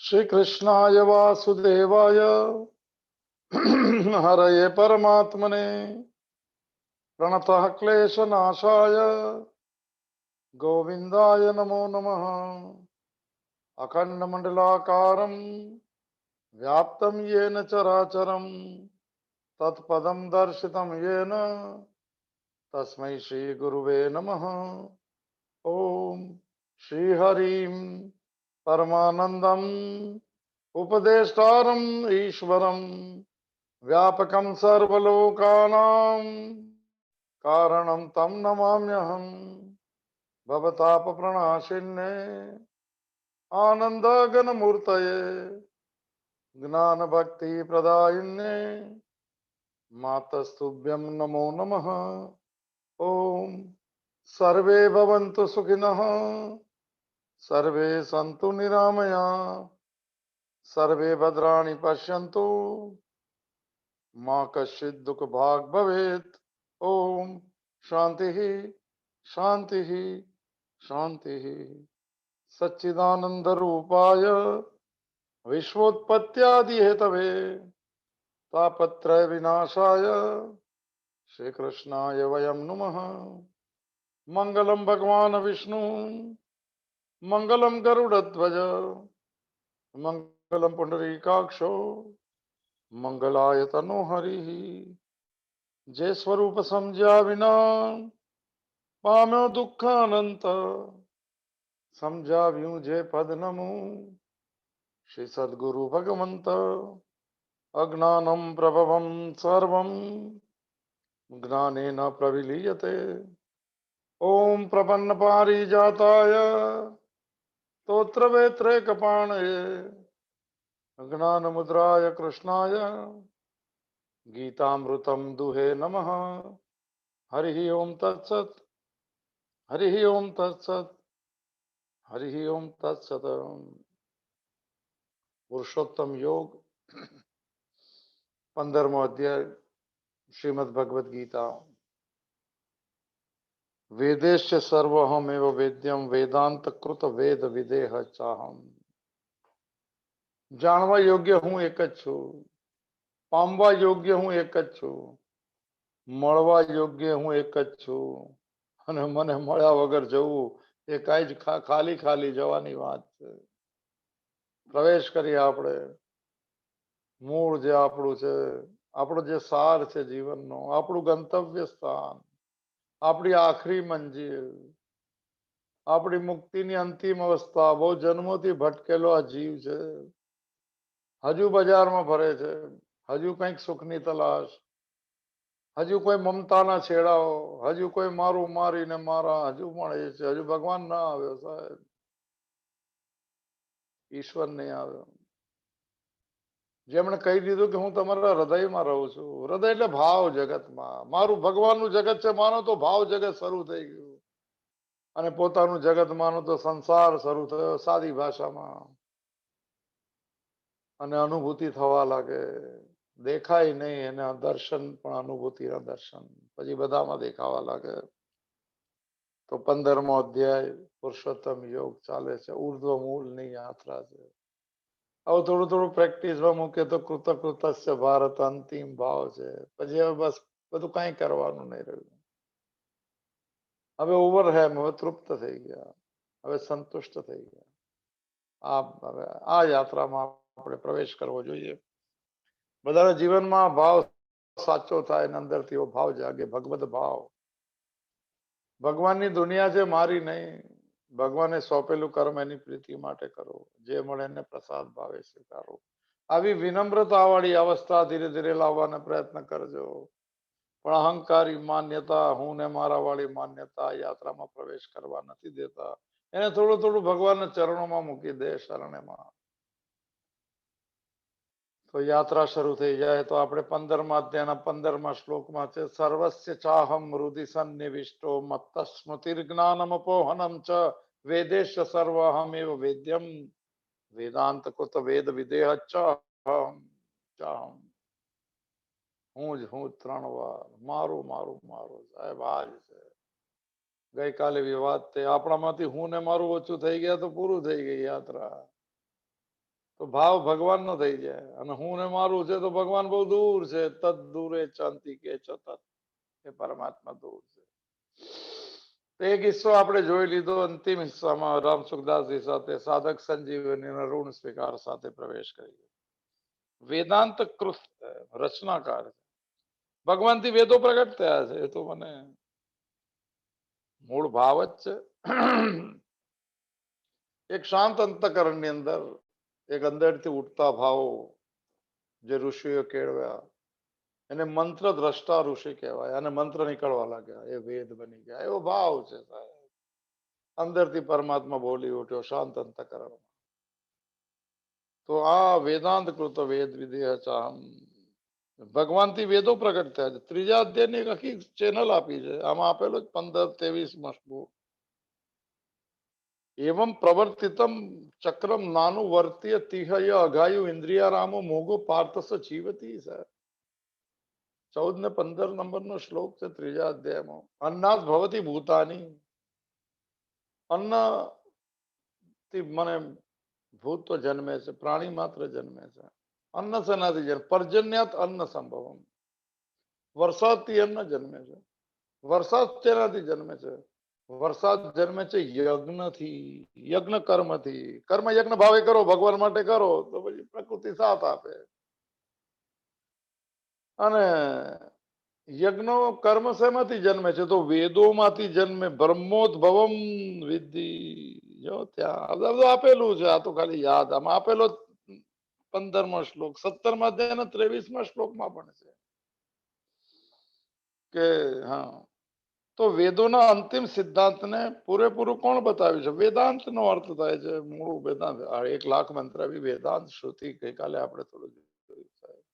श्री कृष्णाय वासुदेवाय हरये परमात्मने प्रणतः क्लेशनाशाय गोविंदाय नमो नमः। अखंडमंडलाकारं व्याप्तं येन चराचरं तत्पदं दर्शितं येन तस्मै श्री गुरुवे नमः। ओम श्रीहरिं परमानंदं उपदेष्टारं ईश्वरं व्यापकं सर्वलोकानां कारणं तं नमाम्यहम्। भवतापप्रणाशिन्ने आनन्दघनमूर्तये ज्ञानभक्तिप्रदायिन्ने मातस्तुभ्यं नमो नमः। ओम सर्वे भवन्तु सुखिनः, सर्वे सन्तु निरामया, सर्वे भद्राणि पश्यन्तु, मां कश्चित् दुःखभाग् भवेत्। ओम शांति शांति शांति। सच्चिदानंद रूपाय विश्वोत्पत्त्यादि हेतवे तापत्रय विनाशाय श्री कृष्णाय वयं नुमः। मंगलम भगवान विष्णु, मंगलम गरुड़ध्वज, मंगलम पुंडरीकाक्षो, मंगलाय तनो हरि। जय स्वरूप समझा बिना पाम्यो दुख अनंत, समझाव्યું જે પદ નમું શ્રી સદગુરુ ભગવંત। અજ્ઞાનમ પ્રભવમ સર્વમ જ્ઞાનેન પ્રવિલીયતે। ઓમ પ્રપન્ન પારિજાતાય स्तोत्रवेत्रे कपाणये ज्ञानमुद्राय कृष्णाय गीतामृतं दुहे नमः। हरि ओम तत्सत, हरि ओम तत्सत, हरि ओम तत्सत। पुरुषोत्तम योग 15मो अध्याय श्रीमद् भगवद गीता। वेदेश्च सर्वहमेव वेद्यम वेदांत कृत वेद विदेह चाहम। જાણવા યોગ્ય હું એક જ છું, પામવા યોગ્ય હું એક જ છું, મળવા યોગ્ય હું એક જ છું, અને મને મળ્યા વગર જવું એ કાંઈ જ ખાલી ખાલી જવાની વાત છે। પ્રવેશ કરીએ આપણે મૂળ જે આપણું છે, આપણો જે સાર છે જીવનનો, આપણું ગંતવ્ય સ્થાન, આપણી આખરી મંજિલ, આપણી મુક્તિની અંતિમ અવસ્થા। બહુ જન્મોથી ભટકેલો આ જીવ છે, હજુ બજારમાં ફરે છે, હજુ કંઈક સુખની તલાશ, હજુ કોઈ મમતાના છેડાઓ, હજુ કોઈ મારું મારીને મારા, હજુ પણ એ છે, હજુ ભગવાન ના આવ્યો સાહેબ, ઈશ્વર નહીં આવ્યો। જેમણે કહી દીધું કે હું તમારા હૃદયમાં રહું છું, હૃદય એટલે ભાવ જગતમાં, મારું ભગવાનનું જગત છે માનો તો ભાવ જગત શરૂ થઈ ગયું, અને પોતાનું જગત માનો તો સંસાર શરૂ થયો સાદી ભાષામાં, અને અનુભૂતિ થવા લાગે। દેખાય નહીં એના દર્શન પણ અનુભૂતિના દર્શન, પછી બધામાં દેખાવા લાગે। તો 15મો અધ્યાય પુરુષોત્તમ યોગ ચાલે છે, ઉર્ધ્વ મૂળની યાત્રા છે। હવે થોડું થોડું પ્રેક્ટિસમાં મૂકે તો કૃતકૃતસ્ય ભારત અંતિમ ભાવ છે। પછી હવે બસ બધું કઈ કરવાનું નહીં રહ્યું, હવે ઓવર હેમ, હવે તૃપ્ત થઈ ગયા, હવે સંતુષ્ટ થઈ ગયા। હવે આ યાત્રામાં આપણે પ્રવેશ કરવો જોઈએ। બધાના જીવનમાં ભાવ સાચો થાય ને અંદરથી એવો ભાવ જાગે, ભગવદ ભાવ। ભગવાનની દુનિયા છે મારી નહીં, ભગવાને સોંપેલું કર્મ એની પ્રીતિ માટે કરો, જે મળે એને પ્રસાદ ભાવે સ્વીકારો। આવી વિનમ્રતા વાળી અવસ્થા ધીરે ધીરે લાવવાનો પ્રયત્ન કરજો, પણ અહંકારી માન્યતા, હું ને મારા વાળી માન્યતા યાત્રામાં પ્રવેશ કરવા નથી દેતા। એને થોડું થોડું ભગવાનના ચરણોમાં મૂકી દે, શરણેમાં। તો યાત્રા શરૂ થઈ જાય તો આપણે 15મા અધ્યાયના 15મા શ્લોકમાં છે, સર્વસ્ય ચાહમ હૃદિ સન્નિવિષ્ટો મત્ત સ્મૃતિર્જ્ઞાનમપોહનમ ચ વેદેશ સર્વહમેવ વેદ્યમ વેદાંત કૃત વેદ વિદેહ ચાહમ ચાહમ। હું જ 3 વાર, મારું મારું મારું, સાહેબ આ જ છે। ગઈકાલે વિવાદ તે આપણામાંથી હું ને મારું ઓછું થઈ ગયા તો પૂરું થઈ ગઈ યાત્રા। તો તો ભાવ ભગવાન નો થઈ જાય, અને હું ને મારું છે તો ભગવાન બહુ દૂર છે. તદ દૂરે ચાંતિ કે ચતત, એ પરમાત્મા દૂર છે. એક હિસ્સો આપણે જોઈ લીધો. અંતિમ હિસ્સામાં રામ સુખદાસજી સાથે સાધક સંજીવની ઋણ સ્વીકાર સાથે પ્રવેશ કરી. વેદાંત કૃત રચનાકાર છે. ભગવાનથી વેદો પ્રગટ થયા છે. એ તો મને મૂળ ભાવ જ છે. એક શાંત અંતકરણની અંદર એક અંદરથી ઉઠતા ભાવો જે ઋષિઓ કેળવ્યા, એને મંત્ર દ્રષ્ટા ઋષિ કહેવાય. અને મંત્ર નીકળવા લાગ્યા, એ વેદ બની ગયા. એવો ભાવ છે સાહેબ. અંદરથી પરમાત્મા બોલી ઉઠ્યો શાંત અંતકરણ. તો આ વેદાંત કૃત વેદ વિદેહ ચાહમ, ભગવાનથી વેદો પ્રગટ થયા છે. ત્રીજા અધ્યાયની એક આખી ચેનલ આપી છે. આમાં આપેલો 15-23 શ્લોક. એવમ પ્રવર્તિતમ ચક્રમ નાનું વર્ત્ય તિહય અઘાયુ ઇન્દ્રિયારામો મોગો પાર્થસ જીવતી. સાહેબ 14 ને 15 નંબરનો શ્લોક છે ત્રીજા અધ્યાયમાં. અન્નાદ ભવતી ભૂતાની, અન્ન થી મને ભૂત તો જન્મે છે, પ્રાણી માત્ર જન્મે છે. અન્ન શેનાથી જન્મે? પર્જન્યાત અન્ન સંભવમ. વરસાદથી અન્ન જન્મે છે. વરસાદ શેનાથી જન્મે છે? વરસાદ જન્મે છે યજ્ઞથી, યજ્ઞ કર્મથી. કર્મ યજ્ઞ ભાવે કરો, ભગવાન માટે કરો, તો પછી પ્રકૃતિ સાથ આપે. અને યજ્ઞ કર્મ શેમાંથી જન્મે છે? તો વેદોમાંથી જન્મે. બ્રહ્મોદ્ભવમ વિદ્ધિ. જો ત્યાં બધું આપેલું છે. આ તો ખાલી યાદ. આમાં આપેલો 15મો શ્લોક, 17મા અધ્યાયના 23મા શ્લોકમાં પણ છે કે હા, તો વેદોના અંતિમ સિદ્ધાંતને પૂરેપૂરું કોણ બતાવ્યું છે? વેદાંતનો અર્થ થાય છે મૂળ વેદાંત. 1,00,000 મંત્ર બી વેદાંત શ્રુતિ ગઈકાલે આપણે થોડું જોયું સાહેબ.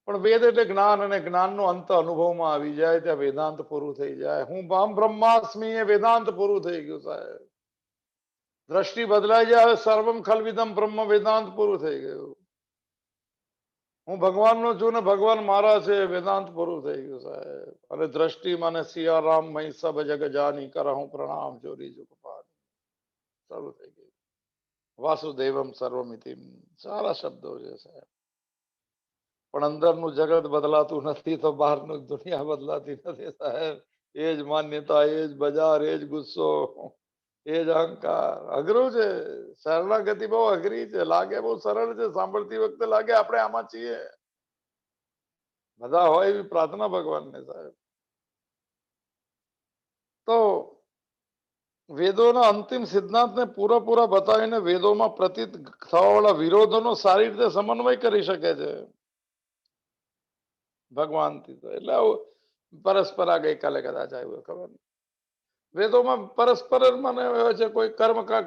પણ વેદ એટલે જ્ઞાન, અને જ્ઞાનનો અંત અનુભવમાં આવી જાય ત્યાં વેદાંત પૂરું થઈ જાય. હું બ્રહ્માસ્મિ, એ વેદાંત પૂરું થઈ ગયું સાહેબ. દ્રષ્ટિ બદલાઈ જાય. સર્વમ ખલવિદમ બ્રહ્મ, વેદાંત પૂરું થઈ ગયું. હું ભગવાનનો છું ને ભગવાન મારા છે, વેદાંત પૂરું થઈ ગયું સાહેબ. અને દ્રષ્ટિ મને સિયારામ મય સબ જગ જાની, કરહું પ્રણામ ચોરી જુગપાલ. શરૂ થઈ ગયું. વાસુદેવમ સર્વમિતિ. સારા શબ્દો છે સાહેબ. પણ અંદરનું જગત બદલાતું નથી તો બહારનું દુનિયા બદલાતી નથી સાહેબ. એ જ માન્યતા, એ જ બજાર, એ જ ગુસ્સો, એ જ અહંકાર. અઘરું છે. શરણાગતિ બહુ અઘરી છે. લાગે બહુ સરળ છે, સાંભળતી વખતે લાગે આપણે આમાં છીએ. બધા હોય એવી પ્રાર્થના ભગવાનને સાહેબ. તો વેદોના અંતિમ સિદ્ધાંતને પૂરા બતાવીને વેદોમાં પ્રતીત થવાવાળા વિરોધોનો સારી રીતે સમન્વય કરી શકે છે ભગવાનથી. તો એટલે પરસ્પર આ ગઈકાલે કદાચ આવ્યું, ખબર નહીં. વેદોમાં પરસ્પર મને છે, કોઈ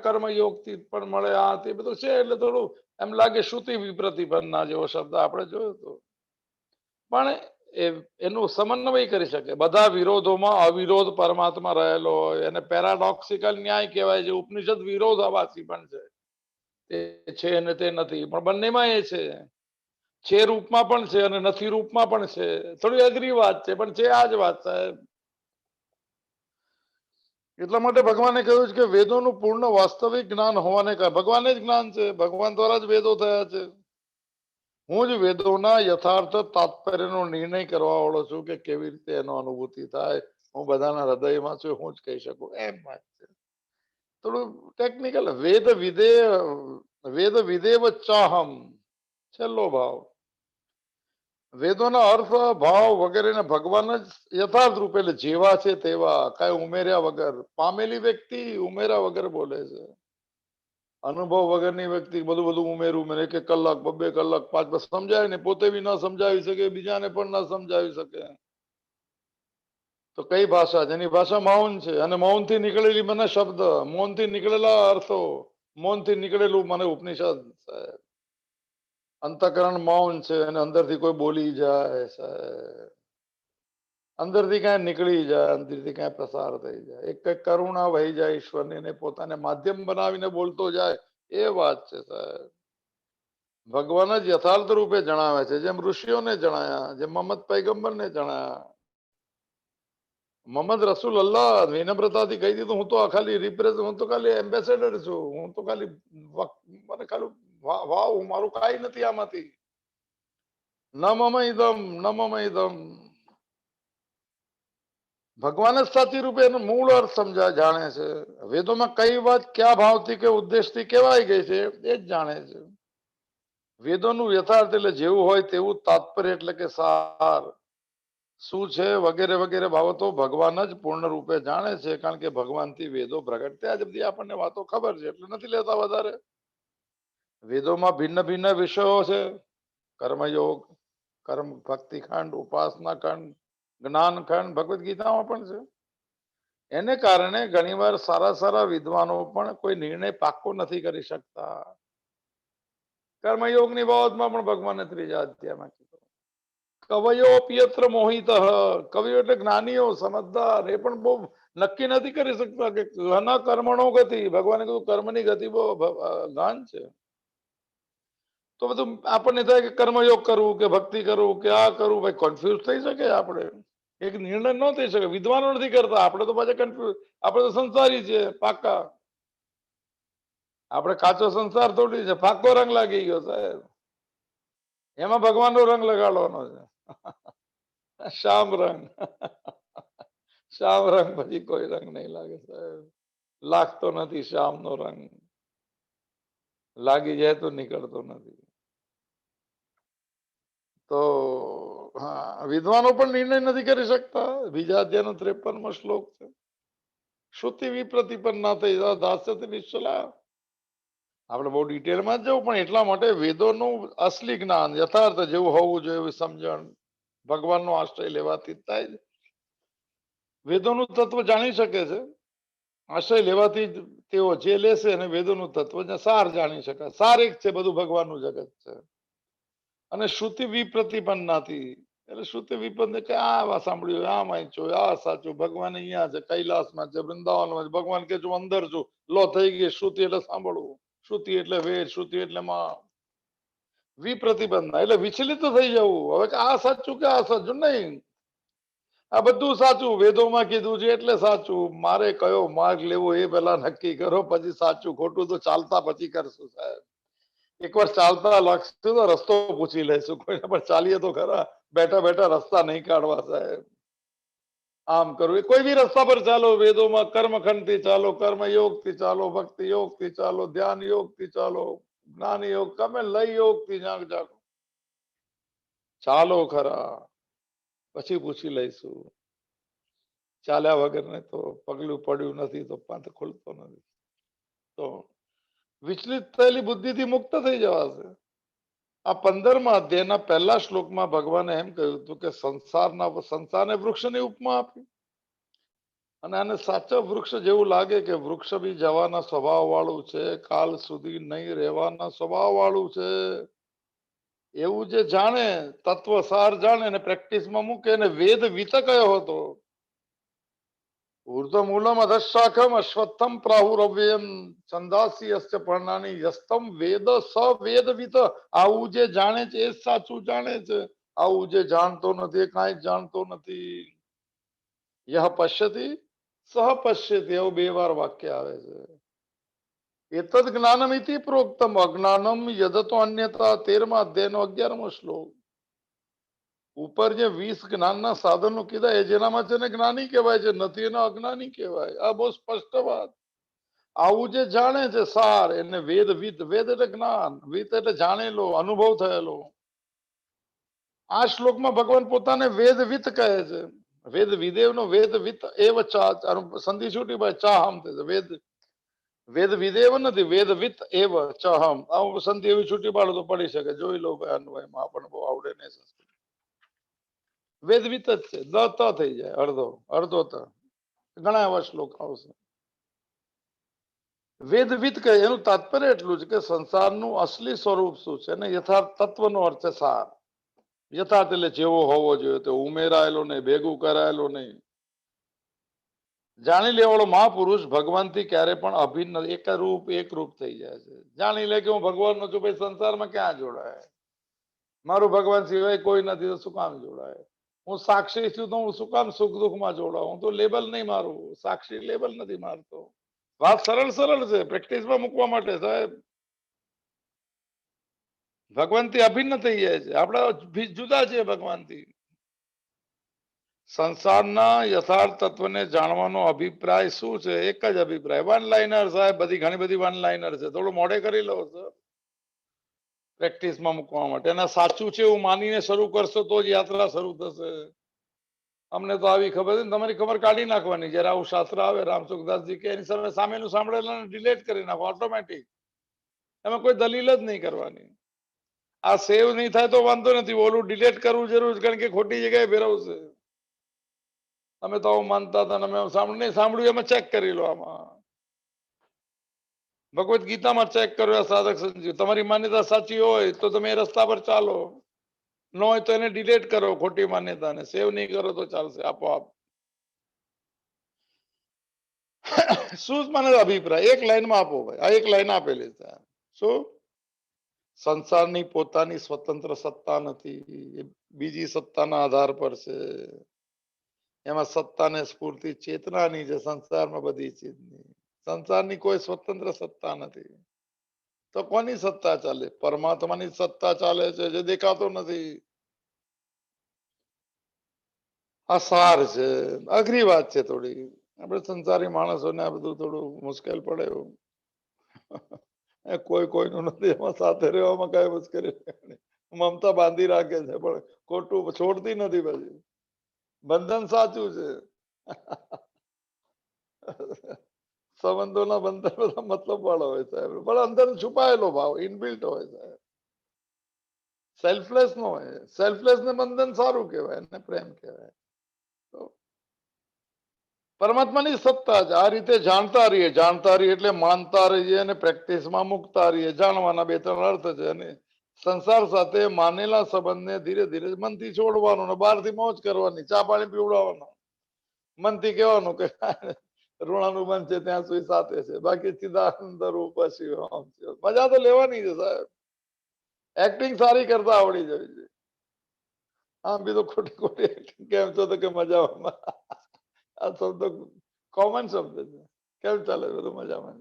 કર્મ યોગથી પણ મળે. આ તે બધું છે. એટલે થોડું એમ લાગે શ્રુતિ વિપ્રતિપન્ના જેવો શબ્દ આપણે જોયો હતો. પણ એનું સમન્વય કરી શકે. બધા વિરોધોમાં અવિરોધ પરમાત્મા રહેલો હોય. એને પેરાડોક્સિકલ ન્યાય કહેવાય છે. ઉપનિષદ વિરોધાભાસી પણ છે. તે છે અને તે નથી, પણ બંનેમાં એ છે રૂપમાં પણ છે અને નથી રૂપમાં પણ છે. થોડી અઘરી વાત છે, પણ છે આ જ વાત સાહેબ. એટલા માટે ભગવાને કહ્યું છે કે વેદોનું પૂર્ણ વાસ્તવિક જ્ઞાન હોવાને કારણે, ભગવાને જ જ્ઞાન છે, ભગવાન દ્વારા જ વેદો થયા છે. હું જ વેદોના યથાર્થ તાત્પર્યનો નિર્ણય કરવા વાળો છું કે કેવી રીતે એનો અનુભૂતિ થાય. હું બધાના હૃદયમાં છું, હું જ કહી શકું. એમ વાત છે. થોડું ટેકનિકલ. વેદ વિદેવ ચાહમ, છેલ્લો ભાવ. વેદોના અર્થ, ભાવ વગેરેને ભગવાન જ યથાર્થ રૂપે, એટલે જેવા છે તેવા, કઈ ઉમેર્યા વગર. પામેલી વ્યક્તિ ઉમેર્યા વગર બોલે છે. અનુભવ વગરની વ્યક્તિ બધું ઉમેરું, એક કલાક, 2 કલાક, 5 સમજાય ને, પોતે બી ના સમજાવી શકે, બીજાને પણ ના સમજાવી શકે. તો કઈ ભાષા? જેની ભાષા મૌન છે. અને મૌનથી નીકળેલી મને શબ્દ, મૌનથી નીકળેલા અર્થો, મૌનથી નીકળેલું મને ઉપનિષદ. અંતકરણ મૌન છે, અને અંદરથી કોઈ બોલી જાય સાહેબ. અંદરથી ક્યાંય નીકળી જાય, અંદરથી ક્યાંય પ્રસાર થઈ જાય. એક કઈ કરુણા વહી જાય ઈશ્વરની, એને પોતાને માધ્યમ બનાવીને બોલતો જાય. એ વાત છે સાહેબ. ભગવાન જ યથાર્થ રૂપે જણાવે છે, જેમ ઋષિઓને જણાયા, જેમ મોહમ્મદ પૈગંબરને જણાયા. મોહમ્મદ રસૂલ અલ્લાહ વિનમ્રતાથી કહી દીધું, હું તો ખાલી રિપ્રેઝન્ટ, હું તો ખાલી એમ્બેસેડર છું. હું તો ખાલી મને ખાલી વાવ મારું કાંઈ નથી આમાંથી. ન મમ ઇદમ ન મમ ઇદમ. ભગવાન જ સાચી રૂપે એનો મૂળ અર્થ સમજા જાણે છે. વેદોમાં કઈ વાત ક્યાં ભાવથી કે ઉદ્દેશથી કહેવાય ગઈ છે એ જ જાણે છે. વેદોનું યથાર્થ એટલે જેવું હોય તેવું તાત્પર્ય એટલે કે સાર શું છે વગેરે વગેરે બાબતો ભગવાન જ પૂર્ણ રૂપે જાણે છે, કારણ કે ભગવાનથી વેદો પ્રગટ થયા જ બધી આપણને વાતો ખબર છે એટલે નથી લેતા વધારે. વેદોમાં ભિન્ન ભિન્ન વિષયો છે. કર્મયોગ, કર્મ ભક્તિ ખંડ, ઉપાસના ખંડ, જ્ઞાન ખંડ, ભગવદ્ ગીતામાં પણ છે. એને કારણે ઘણીવાર સારા સારા વિદ્વાનો પણ કોઈ નિર્ણય પાક્કો નથી કરી શકતા. કર્મયોગની બાબતમાં પણ ભગવાને ત્રીજા અધ્યાયમાં કીધું કવયો પિયત્ર મોહિત. કવિઓ એટલે જ્ઞાનીઓ સમજદાર, એ પણ બહુ નક્કી નથી કરી શકતા કે ઘના કર્મણો ગતિ. ભગવાને કીધું કર્મની ગતિ બહુ ગાન છે. તો બધું આપણને થાય કે કર્મયોગ કરવું કે ભક્તિ કરવું કે આ કરવું, ભાઈ કન્ફ્યુઝ થઈ શકે આપણે. એક નિર્ણય ન થઈ શકે. વિદ્વાનો નથી કરતા, આપણે તો પાછા કન્ફ્યુઝ. આપણે તો સંસારી છે પાકા. આપણે કાચો સંસાર થોડી છે, પાકો રંગ લાગી ગયો સાહેબ. એમાં ભગવાનનો રંગ લગાડવાનો છે. શ્યામ રંગ. શ્યામ રંગ પછી કોઈ રંગ નહીં લાગે સાહેબ. લાગતો નથી શ્યામનો રંગ. લાગી જાય તો નીકળતો નથી. તો હા, વિદ્વાનો પણ નિર્ણય નથી કરી શકતા. બીજા અધ્યાયનો 53મો શ્લોક છે. શ્રુતિ વિપ્રતિપન્ના થઈ દાસ્યથી નિશ્ચલા. આપણે બહુ ડિટેલમાં જ જવું, પણ એટલા માટે વેદોનું અસલી જ્ઞાન યથાર્થ જેવું હોવું જોઈએ એવી સમજણ ભગવાનનો આશ્રય લેવાથી થાય જ. વેદોનું તત્વ જાણી શકે છે. આશ્રય લેવાથી જ તેઓ જે લેશે અને વેદોનું તત્વ સાર જાણી શકાય. સાર એક છે, બધું ભગવાનનું જગત છે. અને શ્રુતિ વિપ્રતિપન્નાથી એટલે શ્રુતિ વિપન્ન કે આ સાંભળ્યું, આ વાંચ્યું, આ સાચું, ભગવાન અહીંયા છે, કૈલાસમાં છે, વૃંદાવનમાં છે. ભગવાન કે છું અંદર છું. લો થઈ ગઈ શ્રુતિ એટલે સાંભળવું. શ્રુતિ એટલે વેદ, શ્રુતિ એટલે માં. વિપ્રતિબંધ એટલે વિચલિત થઈ જવું. હવે કે આ સાચું કે આ સાચું નહીં. આ બધું સાચું, વેદોમાં કીધું છે એટલે સાચું. મારે કયો માર્ગ લેવો એ પેલા નક્કી કરો, પછી સાચું ખોટું તો ચાલતા પછી કરશું સાહેબ. એકવાર ચાલતા લાગશું તો રસ્તો પૂછી લઈશું. કોઈને પણ ચાલીએ તો ખરા. બેઠા બેઠા રસ્તા નહીં કાઢવા સાહેબ. આમ કરવું, કોઈ બી રસ્તા પર ચાલો. વેદોમાં કર્મખંડ થી ચાલો, કર્મયોગ થી ચાલો, ભક્તિ યોગ થી ચાલો, ધ્યાન યોગ થી ચાલો, જ્ઞાન યોગ, તમે લય યોગ થી ચાલો. ચાલો ખરા, પછી પૂછી લઈશું. ચાલ્યા વગર ને તો પગલું પડ્યું નથી તો પાંથ ખુલતો નથી. તો વિચલિત થયેલી બુદ્ધિથી મુક્ત થઈ જવાશે. આ 15મા અધ્યાયના પહેલા શ્લોકમાં ભગવાને એમ કહ્યું હતું કે સંસારને વૃક્ષની ઉપમા આપી. અને આને સાચા વૃક્ષ જેવું લાગે કે વૃક્ષ બી જવાના સ્વભાવ વાળું છે, કાલ સુધી નહીં રહેવાના સ્વભાવ વાળું છે. એવું જે જાણે, તત્વ સાર જાણે અને પ્રેક્ટિસમાં મૂકે, અને વેદ વિત કયો હતો. ઊર્ધ્વમૂલમ અધશાખમ અશ્વત્થમ પ્રાહુરવ્યયમ છંદાસી અસ્ય પર્ણાની યસ્તમ વેદ સ વેદવિત. આવું જે જાણે છે એ જ સાચું જાણે છે. આવું જે જાણતો નથી એ કાંઈ જાણતો નથી. યહ પશ્યતિ સહ પશ્યતિ, એવું 2 વાર વાક્ય આવે છે. એતદ જ્ઞાનમ ઇતિ પ્રોક્તમ અજ્ઞાનમ યદતો અન્યતા. 13મા અધ્યાયનો 11મો શ્લોક. ઉપર જે 20 જ્ઞાનના સાધનો કીધા એ જેનામાં છે ને જ્ઞાની કહેવાય છે, નથી એના અજ્ઞાની કહેવાય. આ બહુ સ્પષ્ટ વાત. આવું જે જાણે છે સાર એને વેદ વિત. વેદ એટલે જ્ઞાન, વિત એટલે જાણેલો, અનુભવ થયેલો. આ શ્લોકમાં ભગવાન પોતાને વેદ વિત કહે છે. વેદ વિદેવનો વેદ વિત એવ સંધિ છૂટી ભાઈ ચાહમ થશે. વેદ વિદેવ નથી, વેદ વિત એવ ચહમ. આવું સંધિ એવી છૂટી પાડો તો પડી શકે. જોઈ લો ભાઈ, અન્વયમાં આપણને બહુ આવડે નહીં. વેદવિત જ છે. દ ત થઈ જાય, અડધો અડધો ત. ઘણા એવા શ્લોક આવશે. વેદવિત કહે એનું તાત્પર્ય એટલું છે કે સંસારનું અસલી સ્વરૂપ શું છે અને યથાર્થ તત્વનો અર્થ છે સાર. યથાર્થ એટલે જેવો હોવો જોઈએ તો ઉમેરાયેલો નહીં, ભેગું કરાયેલો નહીં. જાણી લેવાળો મહાપુરુષ ભગવાનથી ક્યારે પણ અભિન્ન એકરૂપ થઈ જાય છે. જાણી લે કે હું ભગવાનનો છું, ભાઈ સંસારમાં ક્યાં જોડાય. મારું ભગવાન સિવાય કોઈ નથી તો શું કામ જોડાય. હું સાક્ષી છું તો હું શું કામ સુખ દુઃખમાં જોડાઉં. હું તો લેબલ નહીં મારું, સાક્ષી લેબલ નથી મારતો. વાત સરળ સરળ છે પ્રેક્ટિસમાં મૂકવા માટે સાહેબ. ભગવાનથી અભિન્ન થઈ જાય છે, આપણા જુદા છે ભગવાનથી. સંસારના યથાર્થ તત્વને જાણવાનો અભિપ્રાય શું છે? એક જ અભિપ્રાય, વન લાઇનર સાહેબ, ઘણી બધી વન લાઇનર છે, થોડું મોડે કરી લો પ્રેક્ટિસમાં મૂકવા માટે. અને સાચું છે એવું માનીને શરૂ કરશો તો જ યાત્રા શરૂ થશે. અમને તો આવી ખબર છે ને, તમારી ખબર કાઢી નાખવાની. જયારે આવું શાસ્ત્ર આવે રામસુખદાસજી કે એની સામેનું સાંભળેલા ડિલેટ કરી નાખો ઓટોમેટિક. એમાં કોઈ દલીલ જ નહીં કરવાની. આ સેવ નહીં થાય તો વાંધો નથી, ઓલું ડિલેટ કરવું જરૂર, કારણ કે ખોટી જગ્યાએ ફેરવશે. અમે તો આવું માનતા હતા, અમે નહીં સાંભળ્યું એમાં ચેક કરી લો. આમાં ભગવદ્ ગીતામાં ચેક કર્યો સાધક સંજીવ. તમારી માન્યતા સાચી હોય તો તમે એ રસ્તા પર ચાલો, ન હોય તો એને ડિલેટ કરો ખોટી માન્યતાને. સેવ નહીં કરો તો ચાલશે આપોઆપ. શું મને અભિપ્રાય એક લાઈનમાં આપો ભાઈ. આ એક લાઈન આપેલી છે. શું? સંસારની પોતાની સ્વતંત્ર સત્તા નથી, બીજી સત્તાના આધાર પર છે. એમાં સત્તાને સ્ફૂર્તિ ચેતનાની છે, સંસારમાં બધી ચીજની. સંસારની કોઈ સ્વતંત્ર સત્તા નથી. તો કોની સત્તા ચાલે? પરમાત્માની સત્તા ચાલે છે, જે દેખાતો નથી. આ સાર છે. અઘરી વાત છે થોડી. આપણે સંસારી માણસોને આ બધું થોડું મુશ્કેલ પડે એવું. કોઈ કોઈનું નથી, એમાં સાથે રહેવામાં કઈ મુશ્કેલી નહીં. મમતા બાંધી રાખે છે પણ ખોટું છોડતી નથી. પછી બંધન સાચું છે. સંબંધોના બંધન બધા મતલબ વાળા હોય સાહેબ, પણ અંદર છુપાયેલો ભાવ ઇનબિલ્ટ હોય સાહેબ. સેલ્ફલેસ નો હોય. સેલ્ફલેસ ને બંધન સારું કહેવાય, એને પ્રેમ કહેવાય. પરમાત્માની સત્તા છે. આ રીતે જાણતા રહીએ એટલે માનતા રહીએ અને પ્રેક્ટિસમાં મૂકતા રહીએ. જાણવાના બે ત્રણ અર્થ છે. અને સંસાર સાથે માનેલા સંબંધને ધીરે ધીરે મનથી છોડવાનો ને બહારથી મોજ કરવાની, ચા પાણી પીવડાવવાનો. મનથી કહેવાનું કે ઋણાનું મન છે ત્યાં સુધી સાથે છે, બાકી ચિદાનંદ રૂપ શિવમ. મજા તો લેવાની છે સાહેબ. એક્ટિંગ સારી કરતા આવડી જાય છે. આમ બીજું ખોટી ખોટી એક્ટિંગ કેમ છો તો કે મજામાં. આ શબ્દ કોમન શબ્દ છે. કેમ ચાલે બધું મજામાં?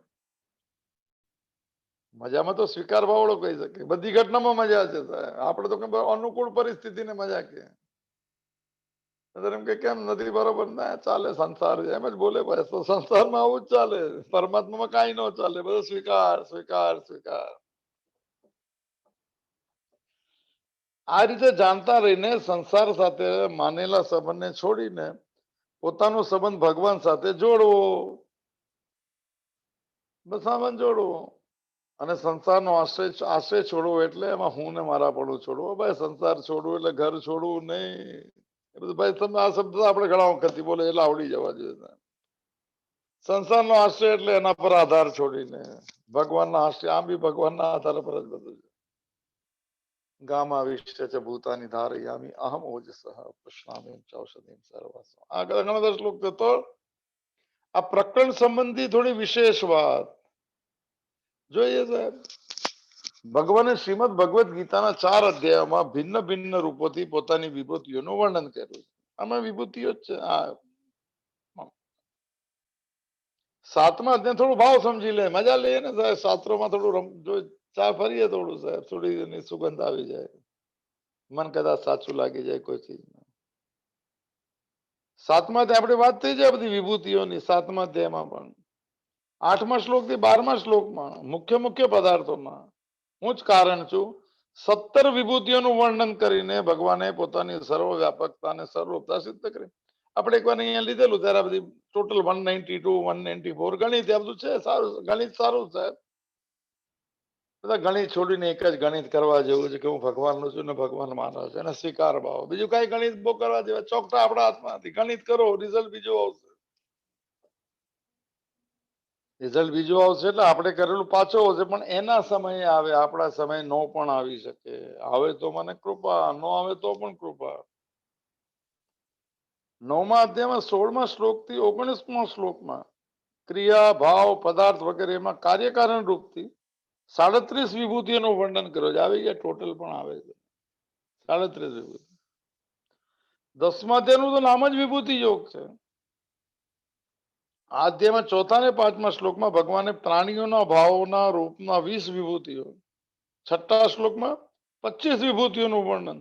મજામાં તો સ્વીકાર ભાવડો કહી શકે. બધી ઘટનામાં મજા છે સાહેબ. આપણે તો અનુકૂળ પરિસ્થિતિને મજા કે એમ કે કેમ નથી બરોબર ના ચાલે, સંસાર છે એમ જ બોલે. ભાઈ તો સંસારમાં આવું જ ચાલે. પરમાત્મામાં કઈ ન ચાલે, બધું સ્વીકાર સ્વીકાર સ્વીકાર. આ રીતે જાણતા રહીને સંસાર સાથે માનેલા સંબંધને છોડીને પોતાનો સંબંધ ભગવાન સાથે જોડવો. બસ સંબંધ જોડવો. અને સંસારનો આશ્રય છોડવો એટલે એમાં હું ને મારા પડું છોડવો. ભાઈ સંસાર છોડવું એટલે ઘર છોડવું નહીં. એ બધું ભાઈ તમે આ શબ્દ આપણે ઘણા વખતથી બોલે એટલે આવડી જવા જોઈએ. સંસારનો આશ્રય એટલે એના પર આધાર છોડીને ભગવાનના આશ્રય. આમ બી ભગવાનના આધાર પર જ બધું છે. ગામા વિશ્ય છે ભૂતાની ધારયામી અહમ ઓજસઃ પુષ્ણામી ચૌષધિમ સર્વસ્વ. આગળ ઘણા બધા શ્લોક છે. તો આ પ્રકરણ સંબંધી થોડી વિશેષ વાત જોઈએ સાહેબ. ભગવાને શ્રીમદ ભગવદ્ ગીતાના 4 અધ્યાયોમાં ભિન્ન ભિન્ન રૂપોથી પોતાની વિભૂતિઓનું વર્ણન કર્યું છે. આમાં વિભૂતિઓ જ છે. આ 7મા અધ્યાય થોડું ભાવ સમજી લે, મજા લઈએ ને સાહેબ. શાસ્ત્રોમાં થોડું જો ચા ફરીએ થોડું સાહેબ, થોડી એની સુગંધ આવી જાય, મન કદાચ સાચું લાગી જાય કોઈ ચીજ. 7મા અધ્યાય આપણે વાત થઈ જાય બધી વિભૂતિઓની. 7મા અધ્યાયમાં પણ 8મા શ્લોક થી 12મા શ્લોકમાં મુખ્ય મુખ્ય પદાર્થોમાં હું જ કારણ છું 17 વિભૂતિઓનું વર્ણન કરીને ભગવાને પોતાની સર્વવ્યાપકતા અને સર્વોપતા સિદ્ધ કરી. આપણે એકવાર અહીંયા લીધેલું ત્યારે બધી ટોટલ 192 194 ગણિત આ બધું છે. સારું ગણિત સારું સાહેબ. બધા ગણિત છોડીને એક જ ગણિત કરવા જેવું છે કે હું ભગવાનનું છું ને ભગવાન માનવ છે અને સ્વીકાર ભાવ. બીજું કઈ ગણિત બહુ કરવા જેવા ચોકટા આપણા હાથમાં નથી. ગણિત કરો, રિઝલ્ટ બીજું આવશે. રિઝલ્ટ બીજું આવશે એટલે આપણે કરેલું પાછું આવશે, પણ એના સમયે આવે, આપણા સમય નો પણ આવી શકે. આવે તો મને કૃપા, નો આવે તો પણ કૃપા. 9મા અધ્યાયમાં 16મા શ્લોક થી 19મા શ્લોકમાં ક્રિયા ભાવ પદાર્થ વગેરેમાં કાર્યકારણ રૂપથી 37 વિભૂતિઓનું વર્ણન કર્યું છે. આવી ગયા ટોટલ પણ આવે છે 37 વિભૂતિ. 10મા અધ્યાયનું તો નામ જ વિભૂતિ યોગ છે. આ અધ્યાયમાં 4થા ને 5મા શ્લોકમાં ભગવાને પ્રાણીઓના ભાવોના રૂપમાં 20 વિભૂતિઓ, 6ઠ્ઠા શ્લોકમાં 25 વિભૂતિઓનું વર્ણન